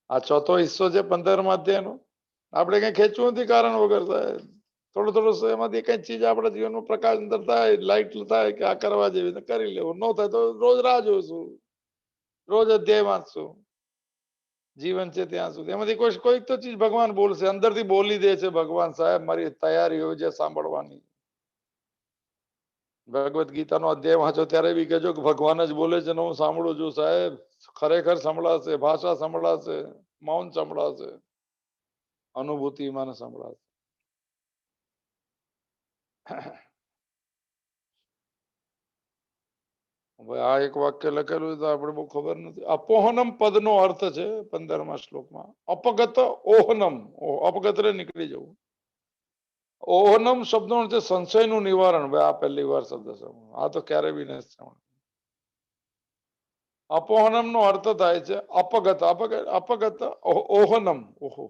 આ ચોથો હિસ્સો છે 15મા અધ્યાયનો. આપણે કઈ ખેંચવું નથી કારણ વગર સાહેબ. થોડો થોડો એમાંથી કઈ ચીજ આપણા જીવનમાં પ્રકાશ અંદર થાય, લાઈટ થાય કે આ કરવા જેવી કરી લેવું. ન થાય તો રોજ રાહ જોઈશું, રોજ અધ્યાય વાંચશું. જીવન છે ત્યાં સુધી એમાંથી કોઈક તો ચીજ ભગવાન બોલશે, અંદરથી બોલી દે છે ભગવાન. સાહેબ મારી તૈયારી હોય છે સાંભળવાની. ભગવદ્ ગીતાનો અધ્યાય વાંચો ત્યારે બી કહેજો કે ભગવાન જ બોલે છે ને હું સાંભળું છું સાહેબ. ખરેખર સંભળાશે, ભાષા સંભળાશે, મૌન સંભળાશે, અનુભૂતિ મને સંભળાશે. હવે આ એક વાક્ય લખેલું તો આપણે બહુ ખબર નથી. અપોહનમ પદનો અર્થ છે 15મા શ્લોકમાં અપગત ઓહનમ, અપગત રે નીકળી જવું. ઓહનમ શબ્દનો અર્થ છે સંશયનું નિવારણ. ભાઈ આ પહેલી વાર શબ્દ છે, આ તો ક્યારે બી નહીં સાંભળ્યો. અપોહનમ નો અર્થ થાય છે અપગત. અપગત ઓહનમ, ઓહો,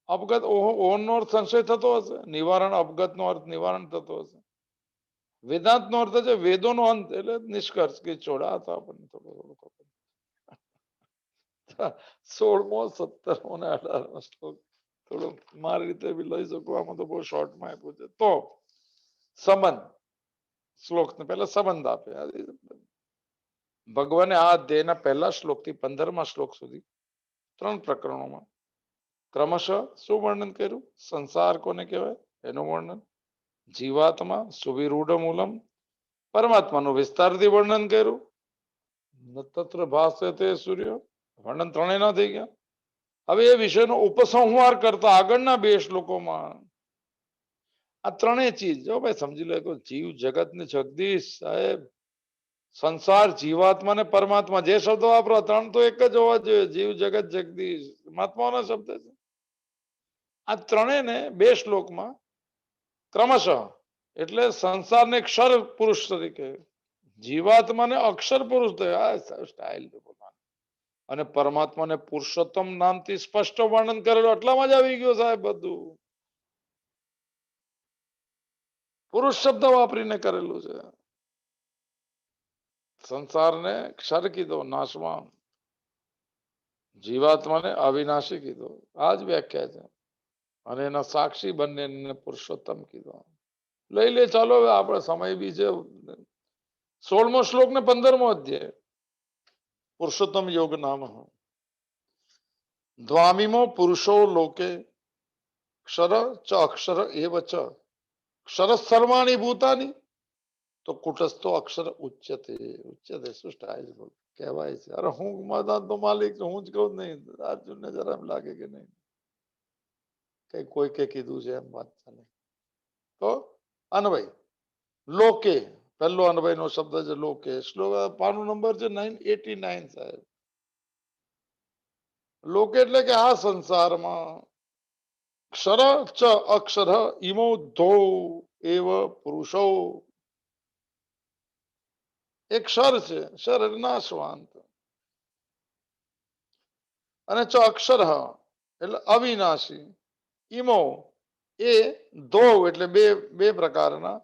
અપગત ઓહન નો અર્થ સંશય થતો હશે, નિવારણ અપગત નો અર્થ નિવારણ થતો હશે. વેદાંત નો અર્થ છે વેદો નો અંત, એટલે નિષ્કર્ષ કે ચોડા હતા આપણને થોડો થોડો 16મો 17મો ને 18મો શ્લોક થોડો મારી રીતે બી લઈ શકું, આમાં તો બહુ શોર્ટમાં આપ્યું છે. તો સંબંધ શ્લોક ને પહેલા સંબંધ આપે. ભગવાને આ અધ્યાયના પહેલા શ્લોક થી 15મા શ્લોક સુધી 3 પ્રકરણોમાં ક્રમશઃ શું વર્ણન કર્યું? સંસાર કોને કહેવાય એનું વર્ણન, જીવાત્મા સુવિરૂઢ મૂલમ, પરમાત્માનું વિસ્તારથી વર્ણન કર્યું, તત્ર ભાસ્યતે સૂર્ય, વર્ણન ત્રણેયના થઈ ગયા. હવે એ વિષયનો ઉપસંહાર કરતા આગળના 2 શ્લોકોમાં આ ત્રણેય ચીજ જો ભાઈ સમજી લો. જીવ જગત ને જગદીશ સાહેબ, સંસાર, જીવાત્મા ને પરમાત્મા, જે શબ્દો વાપરો 3 તો એક જ હોવા જોઈએ. જીવ જગત જગદીશ મહાત્માઓના શબ્દ છે. આ ત્રણેયને 2 શ્લોકમાં ક્રમશઃ એટલે સંસારને ક્ષર પુરુષ તરીકે, જીવાત્માને અક્ષર પુરુષ સ્ટાઇલ અને પરમાત્માને પુરુષોત્તમ નામથી સ્પષ્ટ વર્ણન કરેલું. એટલામાં જ આવી ગયો સાહેબ બધું. પુરુષ શબ્દ વાપરીને કરેલું છે. સંસારને ક્ષર કીધો નાશવાન, જીવાત્માને અવિનાશી કીધો. આ જ વ્યાખ્યા છે. અને એના સાક્ષી બંને પુરુષોત્તમ કીધો. લઈ લે ચાલો, હવે આપણે સમય બી છે. 16મો શ્લોક ને 15મો અધ્યાય પુરુષોત્તમ યોગ નામ. દ્વામીમો પુરુષો લોકે ક્ષર ચ અક્ષર એવ ચ, ક્ષર સર્વાણી ભૂતાની, તો કુટસ્થો અક્ષર ઉચ્ચતે. ઉચ્ચતે શું સ્ટાઇલ કહેવાય છે. અરે હું મદદ તો માલિક છું, હું જ કહું નહીં. અર્જુનને જરા એમ લાગે કે નહીં કઈ કોઈ કે કીધું છે એમ વાત ચાલે. તો અન્વય લોકે, પહેલો અન્વય નો શબ્દ છે લોકે. શ્લોક પાનો નંબર છે 989 સાહેબ. લોકે એટલે કે આ સંસારમાં ક્ષર ચ અક્ષર ઇમો ધો એવ પુરુષો. એક ક્ષર છે, ક્ષર એટલે નાશવાંત, અને ચ અક્ષર એટલે અવિનાશી, ઇમો એ ધો એટલે બે પ્રકારના,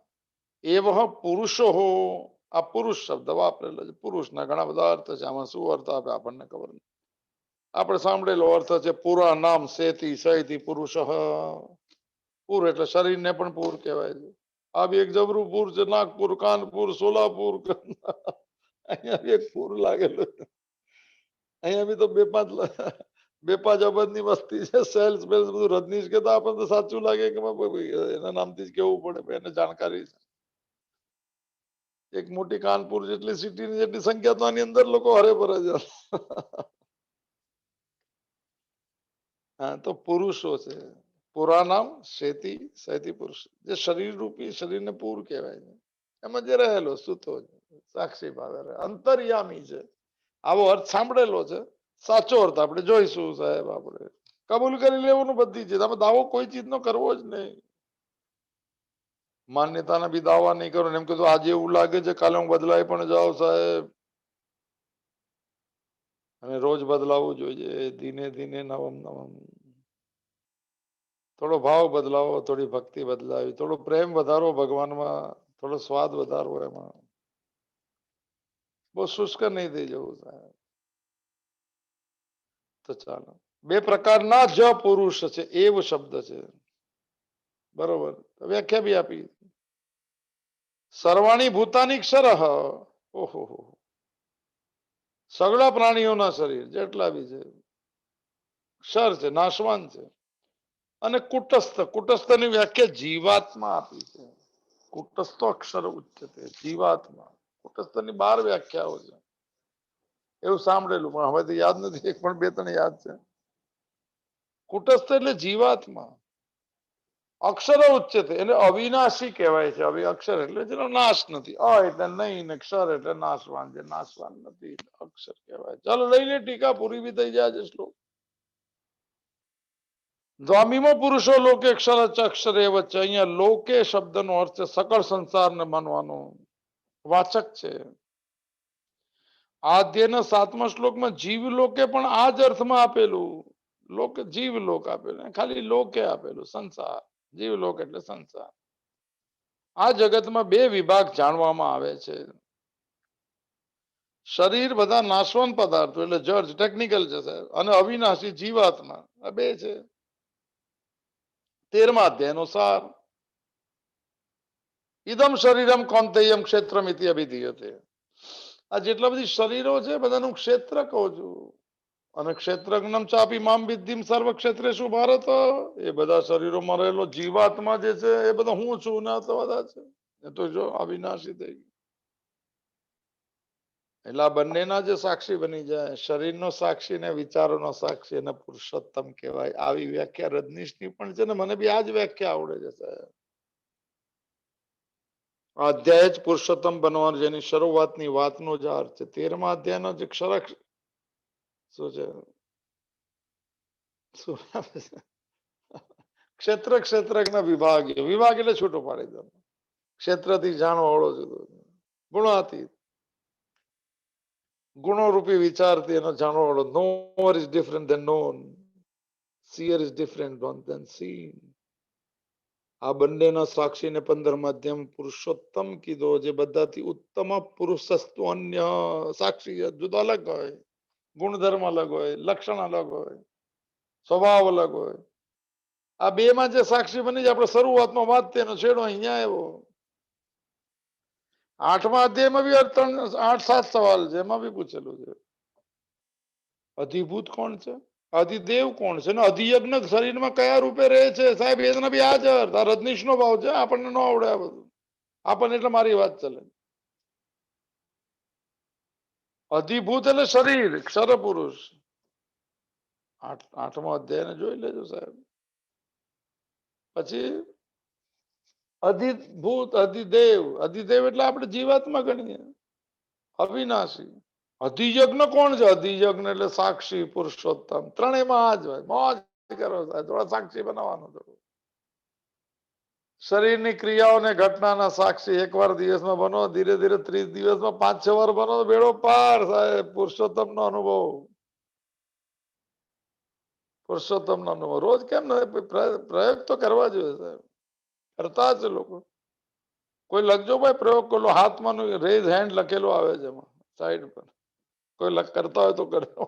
એવ પુરુષો. આ પુરુષ શબ્દ વાપરેલો છે. પુરુષના ઘણા બધા અર્થ છે. આમાં શું અર્થ આપે આપણને ખબર નથી. આપણે સાંભળેલો અર્થ છે પુરા નામ સેતી સૈતી પુરુષ. પૂર એટલે શરીરને પણ પૂર કહેવાય છે. આ બી એક જબરું પૂર છે. નાગપુર, કાનપુર, સોલાપુર, અહીંયા બી એક પૂર લાગેલું. અહીંયા બી તો બે પાંચ અબજ ની વસ્તી છે. સેલ્સ બેલ્સ બધું રજનીશ કહેતા આપણને તો સાચું લાગે કે એના નામથી જ કેવું પડે, એને જાણકારી છે. એક મોટી કાનપુર જેટલી સિટીની જેટલી સંખ્યા તો આની અંદર લોકો હરે ભરે છે. હા, તો પુરુષો છે. પુરા નામ શેતી સૈતી પુરુષ, જે શરીર રૂપી શરીરને પૂર કહેવાય છે. એમાં જે રહેલો સુતો સાક્ષી ભાવે અંતર્યામી છે. આવો અર્થ સાંભળેલો છે. સાચો અર્થ આપણે જોઈશું સાહેબ. આપણે કબૂલ કરી લેવાનું બધી ચીજ. આમાં દાવો કોઈ ચીજનો કરવો જ નહીં. માન્યતાના બી દાવા નહીં કરો. એમ કીધું આજે એવું લાગે છે કાલે હું બદલાઈ પણ જાઉં સાહેબ. અને રોજ બદલાવવું જોઈએ. ધીને ધીને નવમ નવમ. થોડો ભાવ બદલાવો, થોડી ભક્તિ બદલાવી, થોડો પ્રેમ વધારો ભગવાનમાં, થોડો સ્વાદ વધારો એમાં. બહુ શુષ્ક નહીં થઈ જવું સાહેબ. તો ચાલો, 2 પ્રકારના જ પુરુષ છે એવો શબ્દ છે. બરોબર, વ્યાખ્યા બી આપી. સર્વાણી ભૂતાની ક્ષર. ઓહો, સગળા પ્રાણીઓના શરીર જેટલા બી છે ક્ષર છે, નાશવાન છે. અને કુટસ્થ, કુટસ્થની વ્યાખ્યા જીવાત્મા આપી છે. કુટસ્થ અક્ષર ઉચ્ચતે, જીવાત્મા. કુટસ્થની 12 વ્યાખ્યાઓ છે. એવું સાંભળેલું પણ હવે તો યાદ નથી. એક પણ 2-3 યાદ છે. કુટસ્થ એટલે જીવાત્મા. અક્ષર ઉચ્ચતે એટલે અવિનાશી કહેવાય છે. હવે અક્ષર એટલે જેનો નાશ નથી. એટલે નહીં ને ક્ષર એટલે નાશવાન, જે નાશવાન નથી અક્ષર કહેવાય. ચાલો લઈ લે ટીકા, પૂરી બી થઈ જાય છે શ્લોક. દ્વામીમાં પુરુષો લોકે અક્ષર અક્ષરે વચ્ચે, અહીંયા લોકે શબ્દનો અર્થ છે સકળ સંસારને માનવાનો, વાચક છે. આ અધ્યાયના 7મા શ્લોકમાં જીવલોકે પણ આ જ અર્થમાં આપેલું. લોક જીવલોક આપેલું, ખાલી લોકે આપેલું સંસાર. જીવલોક એટલે સંસાર. આ જગતમાં બે વિભાગ જાણવામાં આવે છે. શરીર બધા નાશવંત પદાર્થો એટલે જડ ટેકનિકલ છે સાહેબ, અને અવિનાશી જીવાત્મા, આ બે છે. 13મા અધ્યાયનો સાર. ઇદમ શરીરમ કૌંતેયમ ક્ષેત્રમ ઇતિ અભિધીયતે. આ જેટલા બધી શરીરો છે બધાનું ક્ષેત્ર કહું છું. અને ક્ષેત્રજ્ઞમ ચાપી મામ વિદ્ધિમ સર્વ ક્ષેત્રેષુ ભારત. એ બધા શરીરોમાં રહેલો જીવાત્મા જે છે એ બધા હું છું ને તો બધા છે. એ તો જો અવિનાશી થઈ ગયું. એટલે આ બંનેના જે સાક્ષી બની જાય, શરીરનો સાક્ષી ને વિચારોનો સાક્ષી, અને પુરુષોત્તમ કહેવાય. આવી વ્યાખ્યા રજનીશની પણ છે ને મને બી આ જ વ્યાખ્યા આવડે છે સાહેબ. અધ્યાય જ પુરુષોત્તમ બનવાનું, જેની શરૂઆતની વાતનો જ અર્થ છે. 13મા અધ્યાયનો જે ક્ષર શું છે, ક્ષેત્ર ક્ષેત્રજ્ઞ વિભાગ. વિભાગ એટલે છૂટો પાડી દો. ક્ષેત્રથી જાણો અવળો જુદો, ગુણાતીત, ગુણોરૂપી વિચારથી એનો જાણો અવળો. Knower is different than known, seer is different than seen. આ બંનેના સાક્ષીને 15મા અધ્યાયમાં પુરુષોત્તમ કીધો, જે બધાથી ઉત્તમ પુરુષસ્તુ અન્ય સાક્ષી જુદો અલગ હોય, ગુણધર્મ અલગ હોય, લક્ષણ અલગ હોય, સ્વભાવ અલગ હોય. આ બે માં જે સાક્ષી બની જાય, આપણે શરૂઆતમાં વાત તેનો છેડો અહીંયા આવ્યો. 8મા અધ્યાયમાં બી 8-7 સવાલ છે, એમાં બી પૂછેલું છે. અધિભૂત કોણ છે, અધિદેવ કોણ છે, ને અધિયજ્ઞ શરીરમાં કયા રૂપે રહે છે સાહેબ, એના બી આ જ અર્થ. આ રજનીશનો ભાવ છે, આપણને ન આવડે આ બધું. આપણને એટલે મારી વાત ચાલે. અધિભૂત એટલે શરીર, ક્ષર પુરુષ. 8મો અધ્યાય જોઈ લેજો સાહેબ. પછી અધિભૂત, અધિદેવ. અધિદેવ એટલે આપણે જીવાત્મા ગણીએ, અવિનાશી. અધિયજ્ઞ કોણ છે, અધિયજ્ઞ એટલે સાક્ષી પુરુષોત્તમ. ત્રણેયમાં આ જ હોય. મોજ કરો સાહેબ, થોડા સાક્ષી બનાવવાનું. શરીરની ક્રિયાઓને ઘટનાના સાક્ષી એકવાર દિવસમાં બનો, ધીરે ધીરે 30 દિવસમાં 5-6 વાર બનો, બેડો પાર સાહેબ. પુરુષોત્તમનો અનુભવ, પુરુષોત્તમનો અનુભવ રોજ કેમ ન પ્રયોગ તો કરવા જોઈએ સાહેબ. કરતા છે લોકો. કોઈ લખજો ભાઈ પ્રયોગ કરો, હાથમાં રેઝ હેન્ડ લખેલું આવે છે એમાં સાઈડ પર. કોઈ કરતા હોય તો કરજો.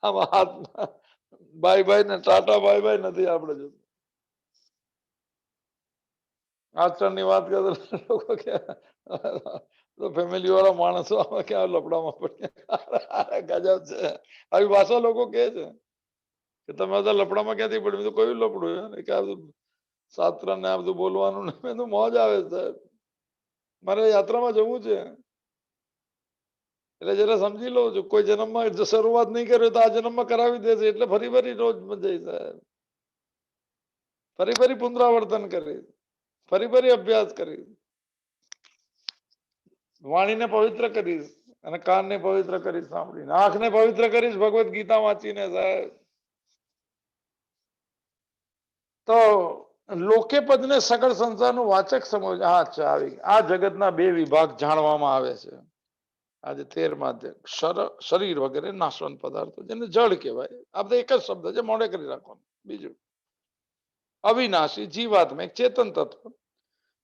આમાં હાથમાં બાય બાય ને ટાટા બાય બાય નથી આપણે જોતું. આચરણની વાત કરતો લોકો તો ફેમિલી વાળા માણસો આમાં ક્યાં લફડામાં પડ્યા. ગજબ છે. આવી ભાષા લોકો કે છે કે તમે બધા લફડામાં ક્યાંથી પડ્યું. તો કોઈ લફડું કે આ બધું શાસ્ત્ર ને આ બધું બોલવાનું ને તો મોજ આવે સાહેબ. મારે યાત્રામાં જવું છે એટલે જરા સમજી લઉં છું. કોઈ જન્મમાં શરૂઆત નહીં કરે તો આ જન્મમાં કરાવી દેશે, એટલે ફરી ફરી રોજ જઈ સાહેબ. ફરી ફરી પુનરાવર્તન કરી, ફરી ફરી અભ્યાસ કરી, વાણીને પવિત્ર કરીશ અને કાનને પવિત્ર કરીશ સાંભળીને, આંખને પવિત્ર કરીશ ભગવદ્ ગીતા વાંચીને સાહેબ. તો લોકે પદને સકળ સંસારનું વાચક સમજ. અચ્છા, આવી આ જગતના બે વિભાગ જાણવામાં આવે છે. આજે 13મા અધ્યાય શરીર વગેરે નાશવંત પદાર્થો, જેને જળ કહેવાય. આ બધા એક જ શબ્દ છે, મોડે કરી રાખવાનું. બીજું અવિનાશી જીવાત્મા, એક ચેતન તત્વ.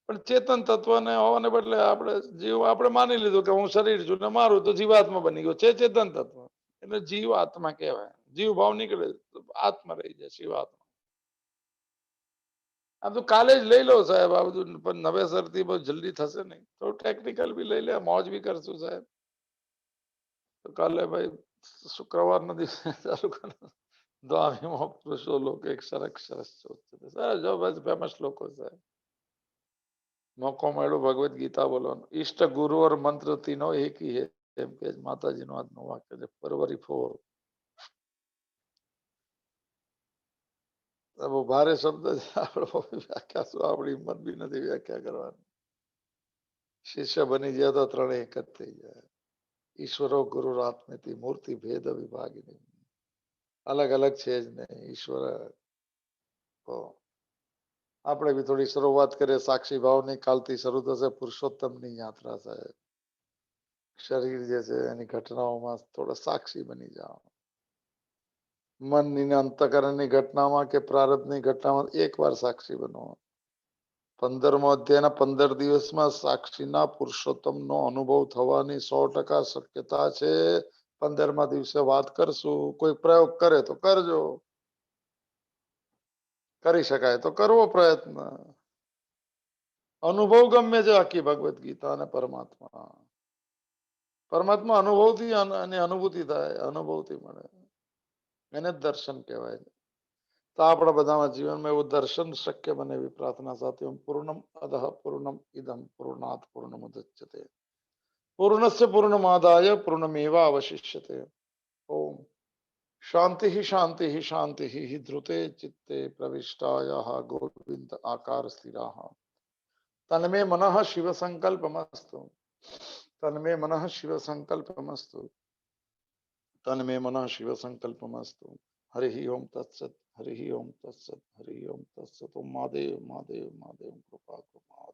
પણ ચેતન તત્વને હોવાને બદલે આપણે જીવ આપણે માની લીધું કે હું શરીર છું ને મારું, તો જીવાત્મા બની ગયો છે. ચેતન તત્વ એટલે જીવ આત્મા કહેવાય. જીવ ભાવ નીકળે તો આત્મા રહી જાય, શિવાત્મા. આમ તો કાલે જ લઈ લો સાહેબ આ બધું, પણ નવેસરથી બહુ જલ્દી થશે નહીં. તો ટેકનિકલ બી લઈ લે, મોજ બી કરશું સાહેબ. તો કાલે ભાઈ શુક્રવારના દિવસે ચાલુ કરો. દ્વામીમાં પુરુષો લોકો એક સરસ સરસ જો બસ ફેમસ લોકો સાહેબ. મોકો મળ્યો ભગવદ્ ગીતા બોલવાનો. ઈષ્ટ ગુરુ ઓર મંત્ર તીનો એક ही है, એમ કે માતાજીનો આજનો વાક્ય છે. ફરવરી 4. બહુ ભારે શબ્દ છે, આપણે વ્યાખ્યા શું, આપણી હિંમત બી નથી વ્યાખ્યા કરવાની. શિષ્ય બની ગયા તો ત્રણેય એક જ થઈ જાય. ઈશ્વરો ગુરુ આત્મેતિ મૂર્તિ ભેદ વિભાગિની, અલગ અલગ છે જ નહીં ઈશ્વર. તો આપણે બી થોડી શરૂઆત કરીએ સાક્ષી ભાવની. કાલથી શરૂ થશે પુરુષોત્તમની યાત્રા. સાહેબ શરીર જે છે એની ઘટનાઓમાં થોડા સાક્ષી બની જાઓ. મનની અંતકરણની ઘટનામાં કે પ્રારબ્ધની ઘટનામાં એકવાર સાક્ષી બનો. 15મો અધ્યાયના 15 દિવસમાં સાક્ષીના પુરુષોત્તમનો અનુભવ થવાની 100% શક્યતા છે. 15મા દિવસે વાત કરશું. કોઈ પ્રયોગ કરે તો કરજો, કરી શકાય તો કરવો પ્રયત્ન. અનુભવ ગમે છે આખી ભગવદ્ ગીતા અને પરમાત્મા. પરમાત્મા અનુભવથી અને અનુભૂતિ થાય, અનુભવથી મળે, એને જ દર્શન કહેવાય. તો આપણા બધાના જીવનમાં એવું દર્શન શક્ય બને એવી પ્રાર્થના સાથે પૂર્ણમ અધઃ પૂર્ણમ ઇદમ પૂર્ણાત પૂર્ણમુદચ્યતે પૂર્ણસ્ય પૂર્ણમાદાય પૂર્ણમેવાવશિષ્યતે. ઓમ શાંતિ શાંતિ શાંતિ ધ્રુતે ચિત્તે પ્રવિષ્ટાયાઃ ગોવિંદ આકાર સ્થિરાઃ તન્મે મનઃ શિવ સંકલ્પમસ્તુ. તન્મે મનઃ શિવ સંકલ્પમસ્તુ. તન્મે મનઃ શિવ સંકલ્પમસ્તુ. હરિ ઓમ તત્સત. હરિ ઓમ તત્સત. હરિ ઓમ તત્સત. ઓમ મહાદેવ મહાદેવ મહાદેવ કૃપા કૃપા.